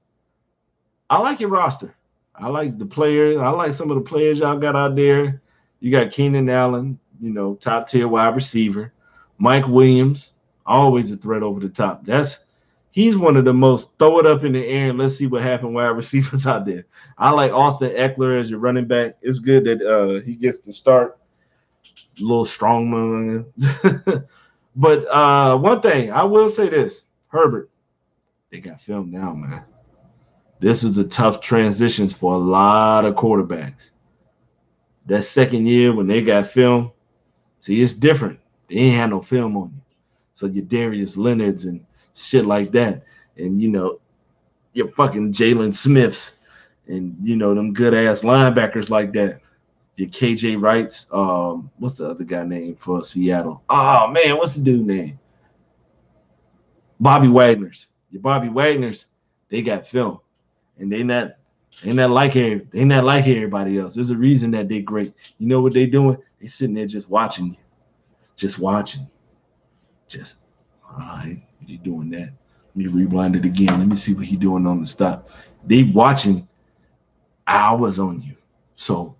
I like your roster. I like the players. I like some of the players y'all got out there. You got Keenan Allen, top tier wide receiver. Mike Williams, always a threat over the top. He's one of the most throw it up in the air and let's see what happens wide receivers out there. I like Austin Eckler as your running back. It's good that he gets to start. A little strong man. But one thing, I will say this. Herbert, they got film now, man. This is the tough transitions for a lot of quarterbacks. That second year when they got film, see, it's different. They ain't had no film on you. So your Darius Leonards and shit like that. And, your fucking Jalen Smiths and, them good-ass linebackers like that. Your KJ Wrights. What's the other guy name for Seattle? Oh, man, what's the dude name? Bobby Wagner's. Your Bobby Wagner's, they got film. And they not like everybody else. There's a reason that they're great. You know what they're doing? They sitting there just watching you. Just watching. Just, all right, you doing that. Let me rewind it again. Let me see what he's doing on the stop. They watching hours on you. So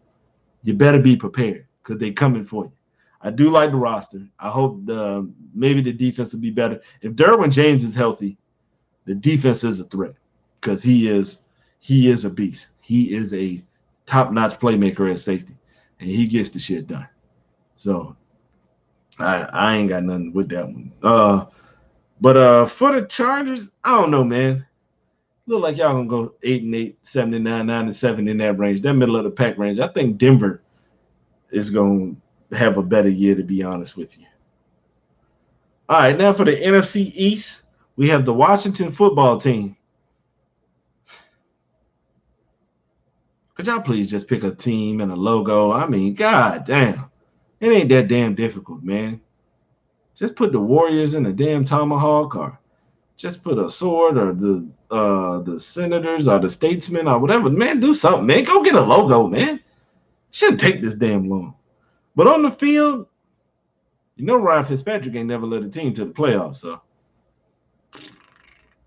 you better be prepared because they coming for you. I do like the roster. I hope maybe the defense will be better. If Derwin James is healthy, the defense is a threat because he is a beast. He is a top-notch playmaker at safety, and he gets the shit done. So I ain't got nothing with that one. But for the Chargers, I don't know, man. Look like y'all gonna go 8 and 8, 7 and 9, 9 and 7 in that range, that middle of the pack range. I think Denver is gonna have a better year, to be honest with you. All right, now for the NFC East, we have the Washington football team. Could y'all please just pick a team and a logo? I mean, god damn. It ain't that damn difficult, man. Just put the Warriors in a damn tomahawk, or just put a sword, or the Senators or the Statesmen or whatever. Man, do something, man. Go get a logo, man. Shouldn't take this damn long. But on the field, you know Ryan Fitzpatrick ain't never led a team to the playoffs. So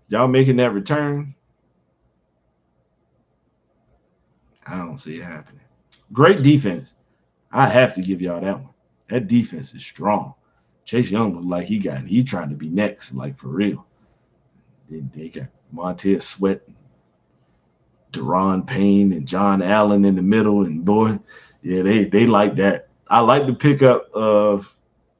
y'all making that return, I don't see it happening. Great defense. I have to give y'all that one. That defense is strong. Chase Young looked like he trying to be next, like for real. Then they got Montez Sweat, Deron Payne, and John Allen in the middle, and boy, yeah, they like that. I like the pickup of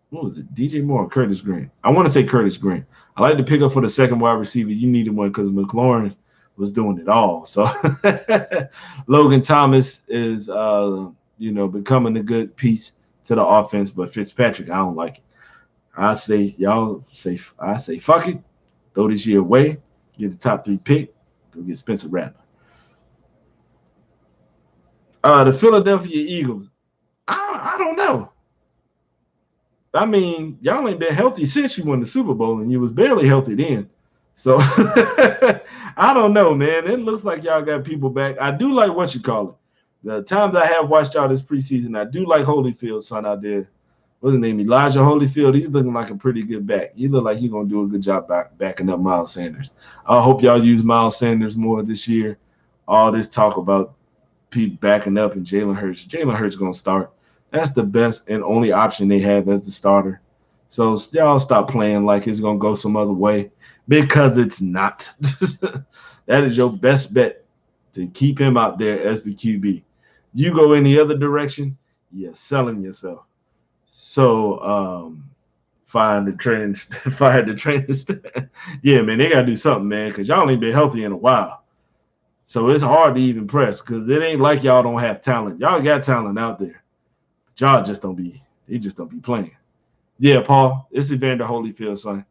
what was it, DJ Moore or Curtis Grant? I want to say Curtis Grant. I like the pickup for the second wide receiver. You needed one because McLaurin was doing it all. So Logan Thomas is becoming a good piece to the offense, but Fitzpatrick, I don't like it. I say fuck it. Throw this year away. Get the top 3 pick. Go get Spencer Rattler. The Philadelphia Eagles. I don't know. I mean, y'all ain't been healthy since you won the Super Bowl, and you was barely healthy then. So I don't know, man. It looks like y'all got people back. I do like what you call it. The times I have watched y'all this preseason, I do like Holyfield's son out there. What's his name? Elijah Holyfield. He's looking like a pretty good back. He look like he's gonna do a good job backing up Miles Sanders. I hope y'all use Miles Sanders more this year. All this talk about Pete backing up and Jalen Hurts. Jalen Hurts gonna start. That's the best and only option they have as the starter. So y'all stop playing like it's gonna go some other way, because it's not. That is your best bet to keep him out there as the QB. You go any other direction, you're selling yourself. So fire the training staff. Yeah, man, they gotta do something, man, because y'all ain't been healthy in a while. So it's hard to even press, because it ain't like y'all don't have talent. Y'all got talent out there. But y'all just don't be playing. Yeah, Paul, it's Evander Holyfield, son.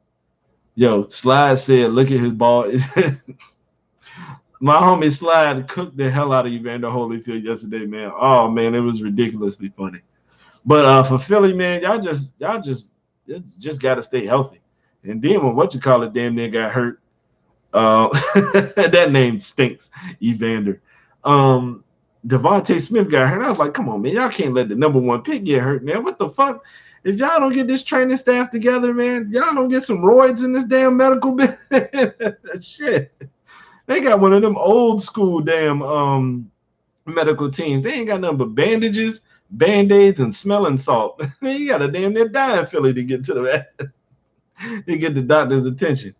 Yo, Slide said, look at his ball. My homie Slide cooked the hell out of Evander Holyfield yesterday, man. Oh, man, it was ridiculously funny. But for Philly, man, y'all just got to stay healthy. And then when damn near got hurt, that name stinks, Evander. Devontae Smith got hurt. I was like, come on, man, y'all can't let the number 1 pick get hurt, man. What the fuck? If y'all don't get this training staff together, man, y'all don't get some roids in this damn medical business. Shit. They got one of them old school damn medical teams. They ain't got nothing but bandages, Band-Aids, and smelling salt. You got a damn near die in Philly to get to to get the doctor's attention.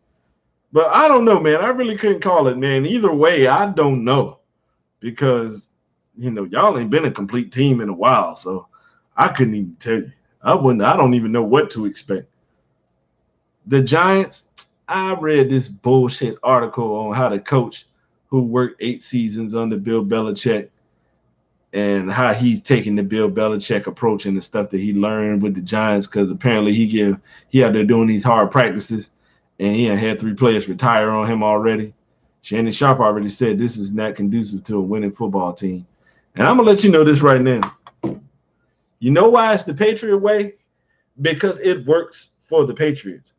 But I don't know, man. I really couldn't call it, man. Either way, I don't know. Because, y'all ain't been a complete team in a while. So I couldn't even tell you. I don't even know what to expect. The Giants, I read this bullshit article on how the coach who worked 8 seasons under Bill Belichick and how he's taking the Bill Belichick approach and the stuff that he learned with the Giants, because apparently he out there doing these hard practices, and he had 3 players retire on him already. Shannon Sharp already said this is not conducive to a winning football team. And I'm going to let you know this right now. You know why it's the Patriot way? Because it works for the Patriots.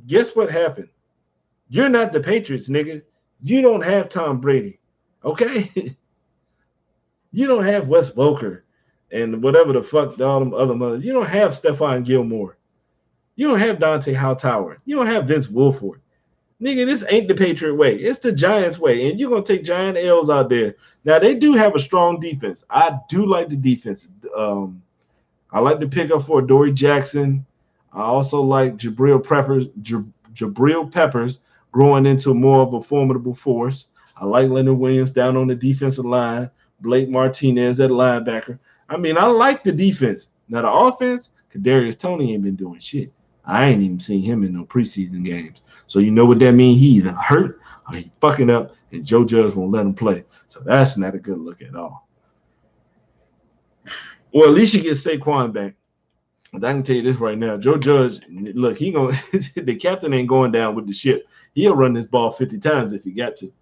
Guess what happened? You're not the Patriots, nigga. You don't have Tom Brady, okay? You don't have Wes Welker and whatever the fuck all them other mothers. You don't have Stephon Gilmore. You don't have Dante Hightower. You don't have Vince Wilfork. Nigga, this ain't the Patriot way. It's the Giants way, and you're going to take giant L's out there. Now, they do have a strong defense. I do like the defense. I like the pickup for Dory Jackson. I also like Jabril Peppers growing into more of a formidable force. I like Leonard Williams down on the defensive line. Blake Martinez at linebacker. I mean, I like the defense. Now, the offense, Kadarius Toney ain't been doing shit. I ain't even seen him in no preseason games. So you know what that means? He either hurt or he fucking up, and Joe Judge won't let him play. So that's not a good look at all. Well, at least you get Saquon back. But I can tell you this right now. Joe Judge, look, the captain ain't going down with the ship. He'll run this ball 50 times if he got to.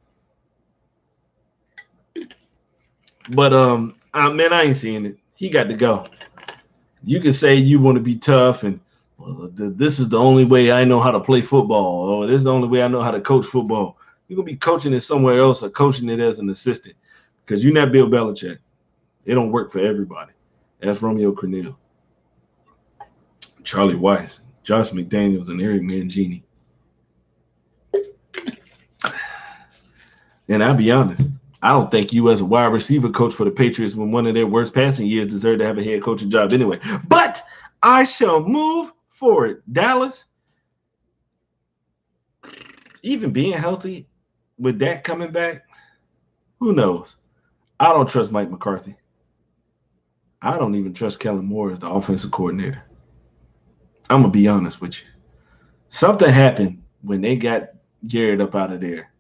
But man, I ain't seeing it. He got to go. You can say you want to be tough and this is the only way I know how to play football, or this is the only way I know how to coach football. You're gonna be coaching it somewhere else or coaching it as an assistant, because you're not Bill Belichick. It don't work for everybody. That's Romeo Crennel. Charlie Weiss, Josh McDaniels, and Eric Mangini. And I'll be honest, I don't think you as a wide receiver coach for the Patriots when one of their worst passing years deserve to have a head coaching job anyway. But I shall move forward. Dallas, even being healthy with that coming back, who knows? I don't trust Mike McCarthy. I don't even trust Kellen Moore as the offensive coordinator. I'm going to be honest with you. Something happened when they got Garrett up out of there,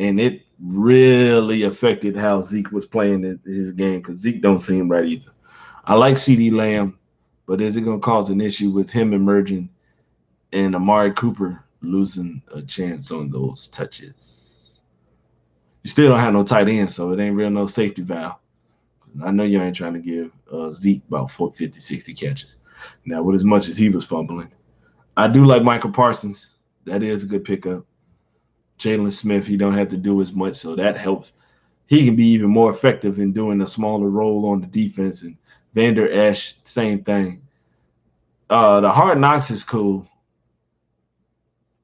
and it really affected how Zeke was playing his game because Zeke don't seem right either. I like CeeDee Lamb, but is it going to cause an issue with him emerging and Amari Cooper losing a chance on those touches? You still don't have no tight end, so it ain't real no safety valve. I know you ain't trying to give Zeke about 50, 60 catches. Now, with as much as he was fumbling, I do like Michael Parsons. That is a good pickup. Jalen Smith, he don't have to do as much, so that helps. He can be even more effective in doing a smaller role on the defense. And Vander Esch, same thing. The Hard Knocks is cool.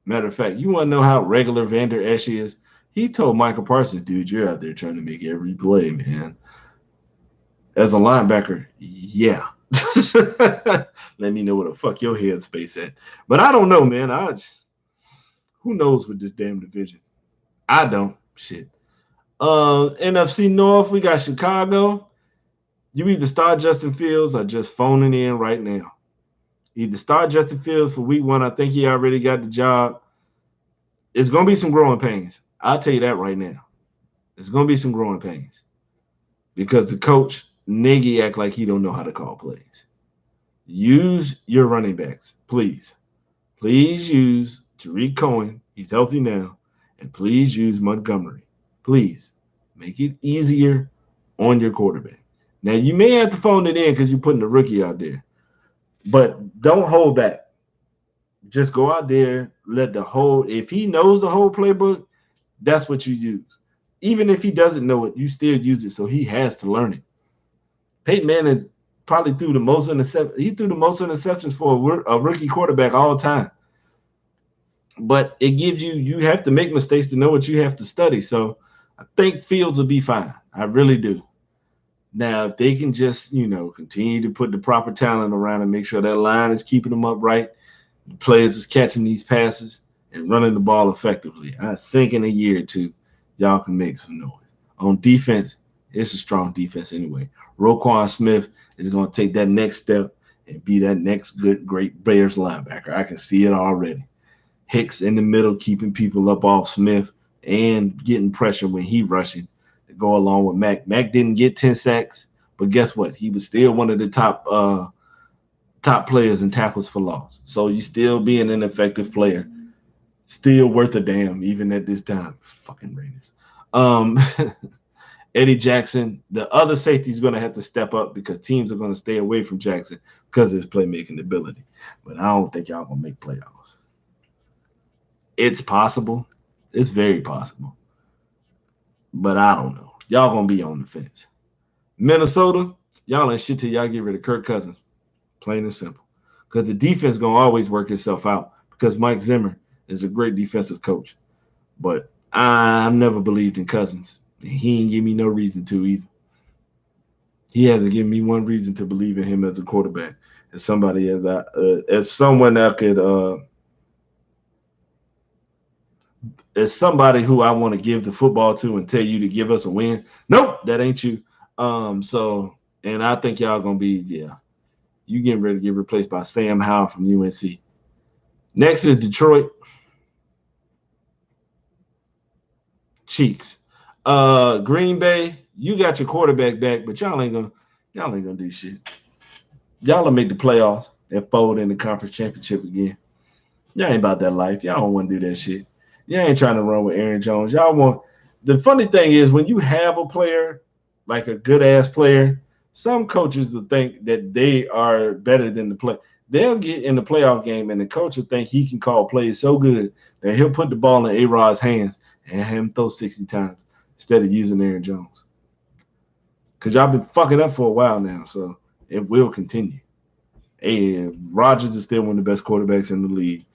Matter of fact, you want to know how regular Vander Esch is? He told Michael Parsons, dude, you're out there trying to make every play, man. As a linebacker, yeah. Let me know where the fuck your headspace at. But I don't know, man. Who knows with this damn division? I don't. Shit. NFC North, we got Chicago. You either start Justin Fields or just phoning in right now. Either start Justin Fields for week 1. I think he already got the job. It's going to be some growing pains. I'll tell you that right now. It's going to be some growing pains. Because the coach, Nagy, act like he don't know how to call plays. Use your running backs, please. Please use Tariq Cohen. He's healthy now. And please use Montgomery. Please make it easier on your quarterback. Now, you may have to phone it in because you're putting the rookie out there. But don't hold back. Just go out there, if he knows the whole playbook, that's what you use. Even if he doesn't know it, you still use it, so he has to learn it. Peyton Manning probably threw the most interceptions. He threw the most interceptions for a rookie quarterback all time. But it gives you have to make mistakes to know what you have to study. So I think Fields will be fine. I really do. Now, if they can just, continue to put the proper talent around and make sure that line is keeping them upright, the players is catching these passes and running the ball effectively, I think in a year or two, y'all can make some noise. On defense, it's a strong defense anyway. Roquan Smith is going to take that next step and be that next great Bears linebacker. I can see it already. Hicks in the middle, keeping people up off Smith and getting pressure when he rushing to go along with Mac. Mac didn't get 10 sacks, but guess what? He was still one of the top players in tackles for loss. So you still being an effective player. Still worth a damn, even at this time. Fucking Raiders. Eddie Jackson, the other safety is going to have to step up because teams are going to stay away from Jackson because of his playmaking ability. But I don't think y'all going to make playoffs. It's possible. It's very possible. But I don't know. Y'all going to be on the fence. Minnesota, y'all ain't shit till y'all get rid of Kirk Cousins. Plain and simple. Because the defense going to always work itself out because Mike Zimmer is a great defensive coach. But I've never believed in Cousins. He ain't give me no reason to either. He hasn't given me one reason to believe in him as a quarterback. As somebody as someone that could as somebody who I want to give the football to and tell you to give us a win. Nope, that ain't you. And I think y'all gonna be, you getting ready to get replaced by Sam Howell from UNC. Next is Detroit. Cheeks. Green Bay, you got your quarterback back, but y'all ain't gonna do shit. Y'all will make the playoffs and fold in the conference championship again. Y'all ain't about that life. Y'all don't want to do that shit. Y'all ain't trying to run with Aaron Jones. The funny thing is when you have a player, like a good ass player, some coaches will think that they are better than the player. They'll get in the playoff game and the coach will think he can call plays so good that he'll put the ball in A-Rod's hands and have him throw 60 times instead of using Aaron Jones. Because y'all been fucking up for a while now, so it will continue. Hey, Rodgers is still one of the best quarterbacks in the league.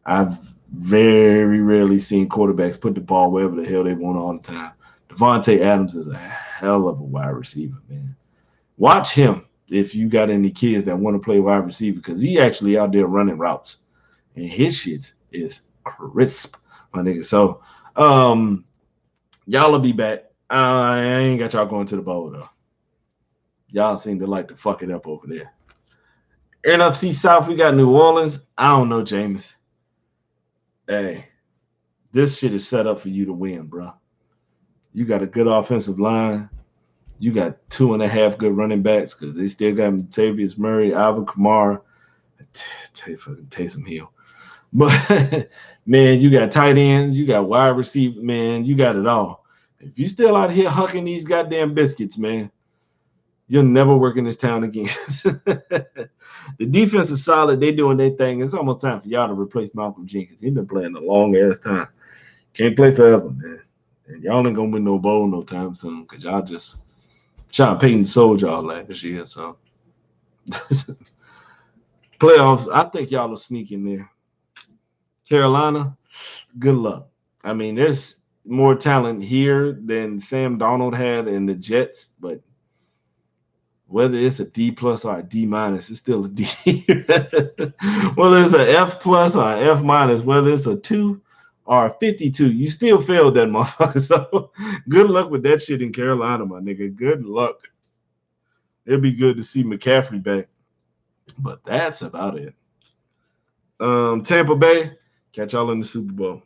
I've very rarely seen quarterbacks put the ball wherever the hell they want all the time. Devontae Adams is a hell of a wide receiver, man. Watch him if you got any kids that want to play wide receiver because he actually out there running routes. And his shit is crisp, my nigga. So, y'all will be back. I ain't got y'all going to the bowl, though. Y'all seem to like to fuck it up over there. NFC South, we got New Orleans. I don't know, Jameis. Hey, this shit is set up for you to win, bro. You got a good offensive line. You got 2.5 good running backs because they still got Latavius Murray, Alvin Kamara, Taysom Hill. But, man, you got tight ends. You got wide receiver, man. You got it all. If you still out here hucking these goddamn biscuits, man, you'll never work in this town again. The defense is solid. They doing their thing. It's almost time for y'all to replace Malcolm Jenkins. He's been playing a long-ass time. Can't play forever, man. And y'all ain't going to win no bowl no time soon because y'all just Sean Payton sold y'all last year. So, playoffs, I think y'all will sneak in there. Carolina, good luck. I mean, there's more talent here than Sam Darnold had in the Jets, but whether it's a D plus or a D minus, it's still a D. Whether it's an F plus or an F minus, whether it's a 2 or a 52, you still failed that motherfucker. So good luck with that shit in Carolina, my nigga. Good luck. It'd be good to see McCaffrey back, but that's about it. Tampa Bay, catch y'all in the Super Bowl.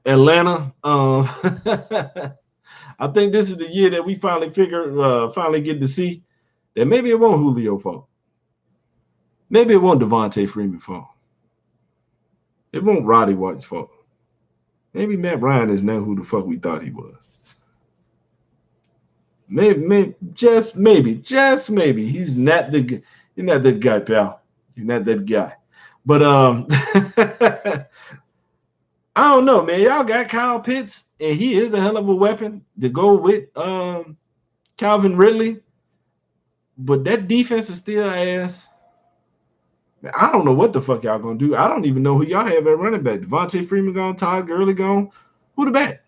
Atlanta, I think this is the year that we finally get to see that maybe it won't Julio fall. Maybe it won't Devontae Freeman fall. It won't Roddy White's fault. Maybe Matt Ryan is not who the fuck we thought he was. Maybe, just maybe. He's not the you're not that guy, pal. You're not that guy. But I don't know, man. Y'all got Kyle Pitts, and he is a hell of a weapon to go with Calvin Ridley. But that defense is still ass. Man, I don't know what the fuck y'all gonna do. I don't even know who y'all have at running back. Devontae Freeman gone, Todd Gurley gone. Who the back?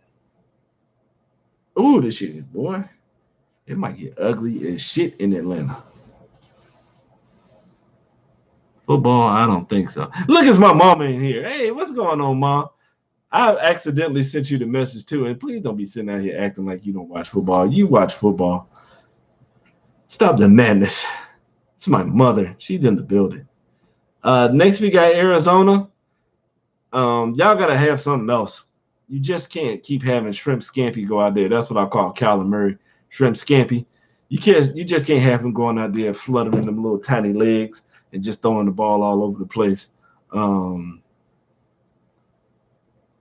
Ooh, this shit, boy. It might get ugly as shit in Atlanta. Football, I don't think so. Look, it's my mama in here. Hey, what's going on, Mom? I accidentally sent you the message too, and please don't be sitting out here acting like you don't watch football. You watch football. Stop the madness. It's my mother. She's in the building. Next we got Arizona. Y'all gotta have something else. You just can't keep having Shrimp Scampi go out there. That's what I call Kyler Murray, Shrimp Scampi. You just can't have him going out there fluttering them little tiny legs and just throwing the ball all over the place.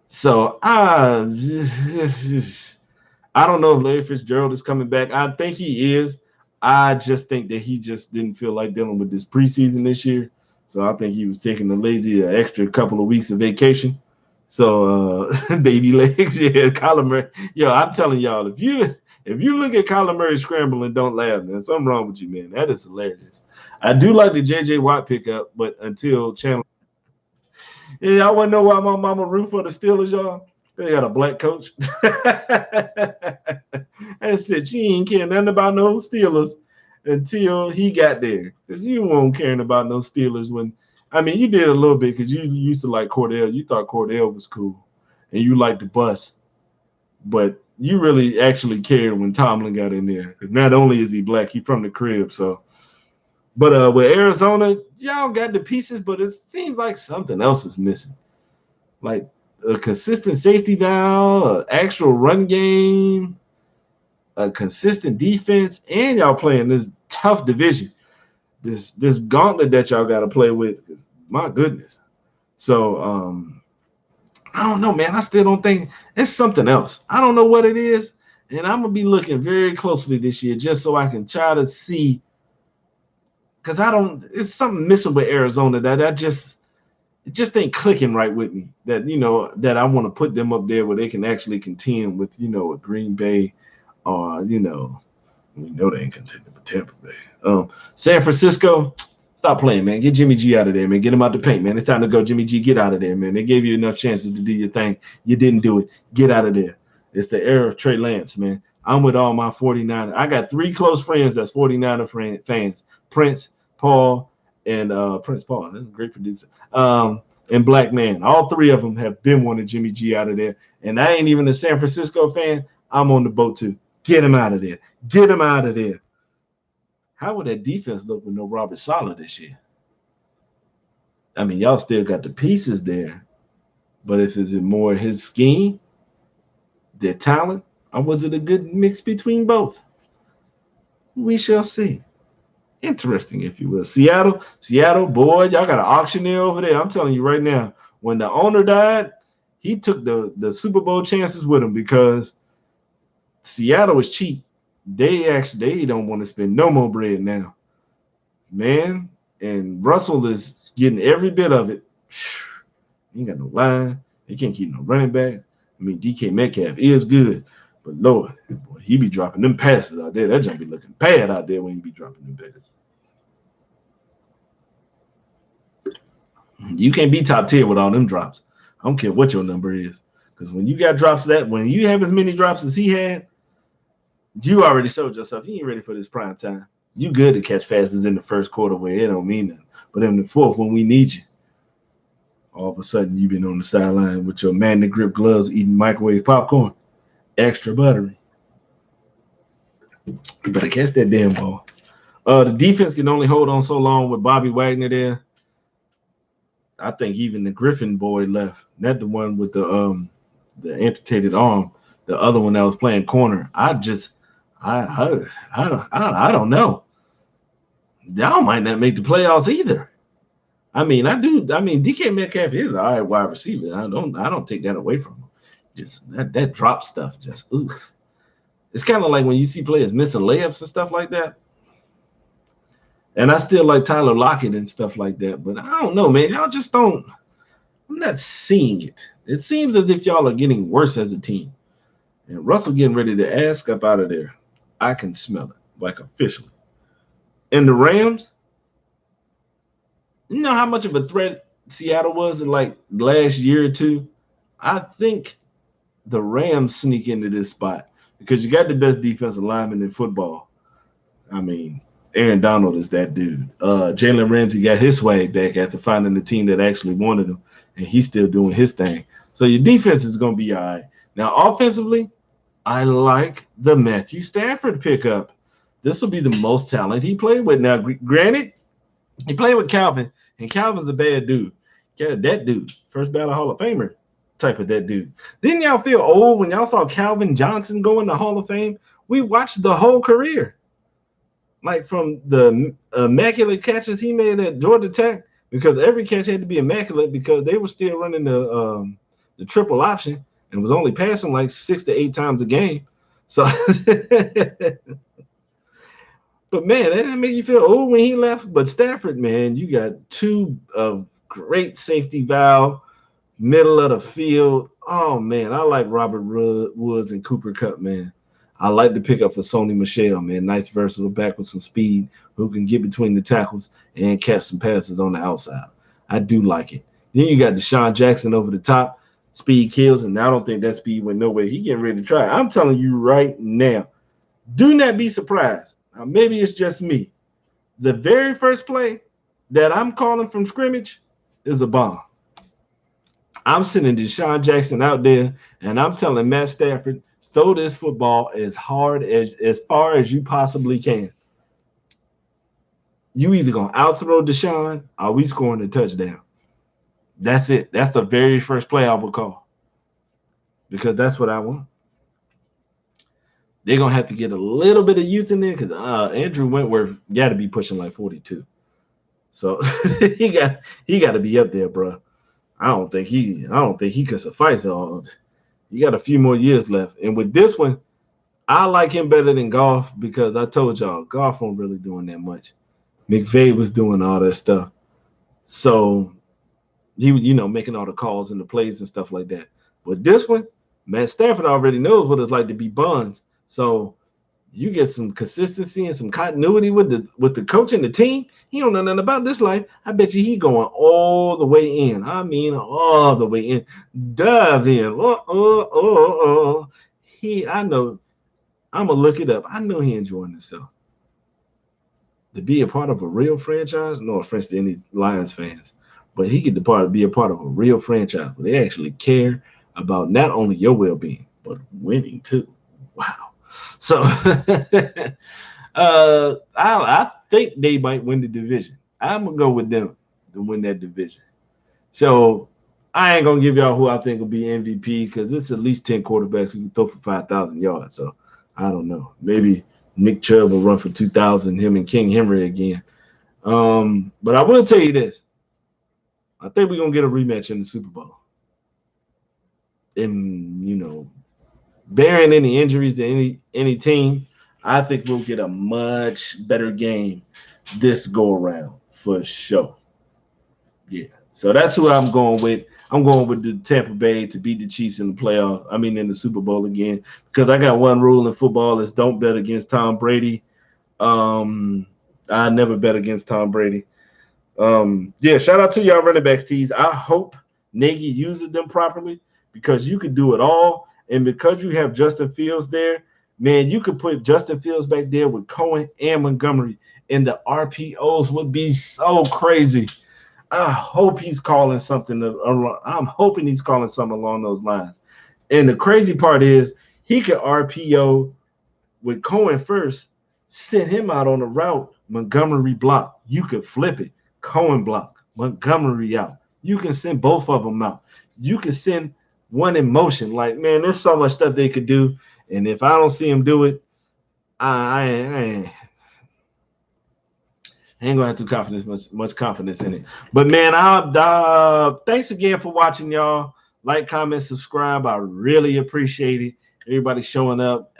So I don't know if Larry Fitzgerald is coming back. I think he is. I just think that he just didn't feel like dealing with this preseason this year. So I think he was taking the lazy extra couple of weeks of vacation. So baby legs, yeah, Kyler Murray. Yo, I'm telling y'all, if you look at Kyler Murray scrambling, don't laugh, man. Something wrong with you, man. That is hilarious. I do like the JJ Watt pickup, but until Chandler. Yeah, y'all want to know why my mama root for the Steelers, y'all? They got a black coach. I said she ain't caring nothing about no Steelers until he got there. Because you weren't caring about no Steelers when, I mean, you did a little bit because you used to like Cordell. You thought Cordell was cool. And you liked the bus. But you really actually cared when Tomlin got in there. Because not only is he black, he's from the crib. So, but with Arizona, y'all got the pieces, but it seems like something else is missing. Like a consistent safety valve, an actual run game, a consistent defense, and y'all playing this tough division, this gauntlet that y'all got to play with. My goodness. So I don't know, man. I still don't think it's something else. I don't know what it is, and I'm gonna be looking very closely this year just so I can try to see. Because it's something missing with Arizona that it just ain't clicking right with me. That, that I want to put them up there where they can actually contend with, a Green Bay or, we know they ain't contending with Tampa Bay. San Francisco, Stop playing, man. Get Jimmy G out of there, man. Get him out the paint, man. It's time to go. Jimmy G, get out of there, man. They gave you enough chances to do your thing. You didn't do it. Get out of there. It's the era of Trey Lance, man. I'm with all my 49ers. I got 3 close friends that's 49er fans. Prince, Paul, and Prince Paul. That's a great producer. And Black Man. All 3 of them have been wanting Jimmy G out of there. And I ain't even a San Francisco fan. I'm on the boat too. Get him out of there. Get him out of there. How would that defense look with no Robert Saleh this year? I mean, y'all still got the pieces there, but if it's more his scheme, their talent, or was it a good mix between both? We shall see. Interesting, if you will. Seattle, boy, y'all got an auctioneer over there. I'm telling you right now, when the owner died, he took the Super Bowl chances with him because Seattle is cheap. They don't want to spend no more bread now, man. And Russell is getting every bit of it. He ain't got no line. He can't keep no running back. I mean, DK Metcalf is good, but Lord, boy, he be dropping them passes out there. That junk be looking bad out there when he be dropping them passes. You can't be top tier with all them drops. I don't care what your number is, because when you got drops when you have as many drops as he had, you already showed yourself. You ain't ready for this prime time. You good to catch passes in the first quarter where it don't mean nothing. But in the fourth, when we need you, all of a sudden you've been on the sideline with your magnet grip gloves eating microwave popcorn. Extra buttery. You better catch that damn ball. The defense can only hold on so long with Bobby Wagner there. I think even the Griffin boy left. Not the one with the amputated arm. The other one that was playing corner. I don't know. Y'all might not make the playoffs either. I mean, DK Metcalf is all right wide receiver. I don't take that away from him. Just that drop stuff, just oof. It's kind of like when you see players missing layups and stuff like that. And I still like Tyler Lockett and stuff like that, but I don't know, man. Y'all just don't. I'm not seeing it. It seems as if y'all are getting worse as a team. And Russell getting ready to ask up out of there. I can smell it, like officially. And the Rams, you know how much of a threat Seattle was in like last year or two? I think the Rams sneak into this spot because you got the best defensive lineman in football. I mean, Aaron Donald is that dude. Jalen Ramsey got his swag back after finding the team that actually wanted him, and he's still doing his thing. So your defense is going to be all right. Now, offensively, I like the Matthew Stafford pickup. This will be the most talent he played with. Now, granted, he played with Calvin, and Calvin's a bad dude. Yeah, that dude, first ballot Hall of Famer type of that dude. Didn't y'all feel old when y'all saw Calvin Johnson go in the Hall of Fame? We watched the whole career. Like from the immaculate catches he made at Georgia Tech, because every catch had to be immaculate because they were still running the triple option and was only passing like 6 to 8 times a game. So, but man, that didn't make you feel old when he left. But Stafford, man, you got 2 of great safety valve, middle of the field. Oh man, I like Robert Woods and Cooper Kupp, man. I like the pickup for Sony Michel, man. Nice versatile back with some speed who can get between the tackles and catch some passes on the outside. I do like it. Then you got Deshaun Jackson over the top. Speed kills, and I don't think that speed went nowhere. He getting ready to try. I'm telling you right now, do not be surprised. Now, maybe it's just me. The very first play that I'm calling from scrimmage is a bomb. I'm sending Deshaun Jackson out there, and I'm telling Matt Stafford, throw this football as far as you possibly can. You either gonna outthrow Deshaun or we scoring a touchdown. That's it. That's the very first play I will call because that's what I want. They're gonna have to get a little bit of youth in there because Andrew Wentworth got to be pushing like 42, so he got to be up there, bro. I don't think he could suffice all. You got a few more years left. And with this one, I like him better than Goff because I told y'all, Goff wasn't really doing that much. McVay was doing all that stuff. So he was, making all the calls and the plays and stuff like that. But this one, Matt Stafford already knows what it's like to be buns. So You get some consistency and some continuity with the coach and the team. He don't know nothing about this life. I bet you he going all the way in. I mean, all the way in. Dive in. I know. I'm gonna look it up. I know he enjoying himself. To be a part of a real franchise, no offense to any Lions fans, but he could be a part of a real franchise where they actually care about not only your well-being but winning too. Wow. So I think they might win the division. I'm gonna go with them to win that division. So I ain't gonna give y'all who I think will be MVP because it's at least 10 quarterbacks who can throw for 5,000 yards. So I don't know. Maybe Nick Chubb will run for 2,000. Him and King Henry again. But I will tell you this. I think we're gonna get a rematch in the Super Bowl. And bearing any injuries to any team, I think we'll get a much better game this go around for sure. Yeah. So that's who I'm going with. I'm going with the Tampa Bay to beat the Chiefs in the playoff. I mean, in the Super Bowl again, because I got one rule in football is don't bet against Tom Brady. I never bet against Tom Brady. Yeah, shout out to y'all running backs, tees. I hope Nagy uses them properly because you could do it all. And because you have Justin Fields there, man, you could put Justin Fields back there with Cohen and Montgomery, and the RPOs would be so crazy. I hope he's calling something. I'm hoping he's calling something along those lines. And the crazy part is he could RPO with Cohen first, send him out on the route, Montgomery block. You could flip it. Cohen block, Montgomery out. You can send both of them out. You can send one in motion. Like, man, there's so much stuff they could do. And if I don't see him do it, I ain't gonna have much confidence in it. But man, thanks again for watching, y'all. Like, comment, subscribe. I really appreciate it. Everybody showing up,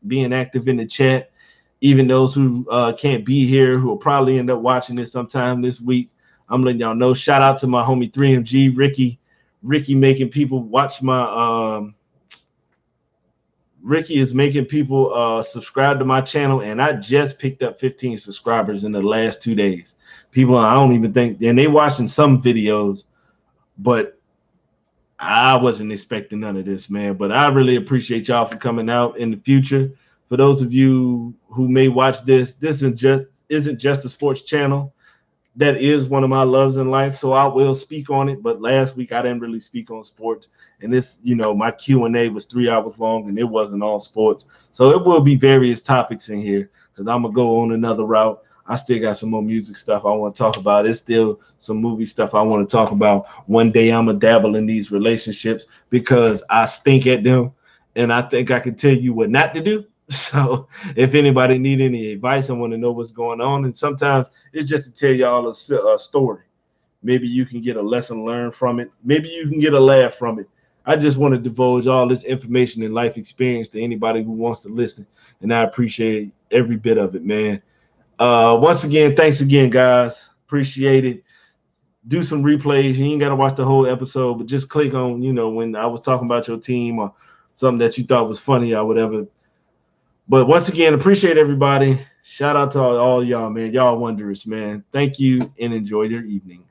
being active in the chat. Even those who can't be here, who will probably end up watching this sometime this week. I'm letting y'all know. Shout out to my homie 3MG, Ricky. Ricky making people watch my Ricky is making people subscribe to my channel, and I just picked up 15 subscribers in the last 2 days. People, I don't even think, and they watching some videos, but I wasn't expecting none of this, man. But I really appreciate y'all for coming out in the future. For those of you who may watch this isn't just a sports channel. That is one of my loves in life, so I will speak on it. But last week I didn't really speak on sports, and this, my Q&A was 3 hours long, and it wasn't all sports. So it will be various topics in here because I'm gonna go on another route. I still got some more music stuff I want to talk about. It's still some movie stuff I want to talk about. One day I'm gonna dabble in these relationships because I stink at them, and I think I can tell you what not to do. So if anybody need any advice, I want to know what's going on. And sometimes it's just to tell y'all a story. Maybe you can get a lesson learned from it. Maybe you can get a laugh from it. I just want to divulge all this information and life experience to anybody who wants to listen. And I appreciate every bit of it, man. Once again, thanks again, guys. Appreciate it. Do some replays. You ain't got to watch the whole episode, but just click on, when I was talking about your team or something that you thought was funny or whatever. But once again, appreciate everybody. Shout out to all y'all, man. Y'all wondrous, man. Thank you and enjoy your evening.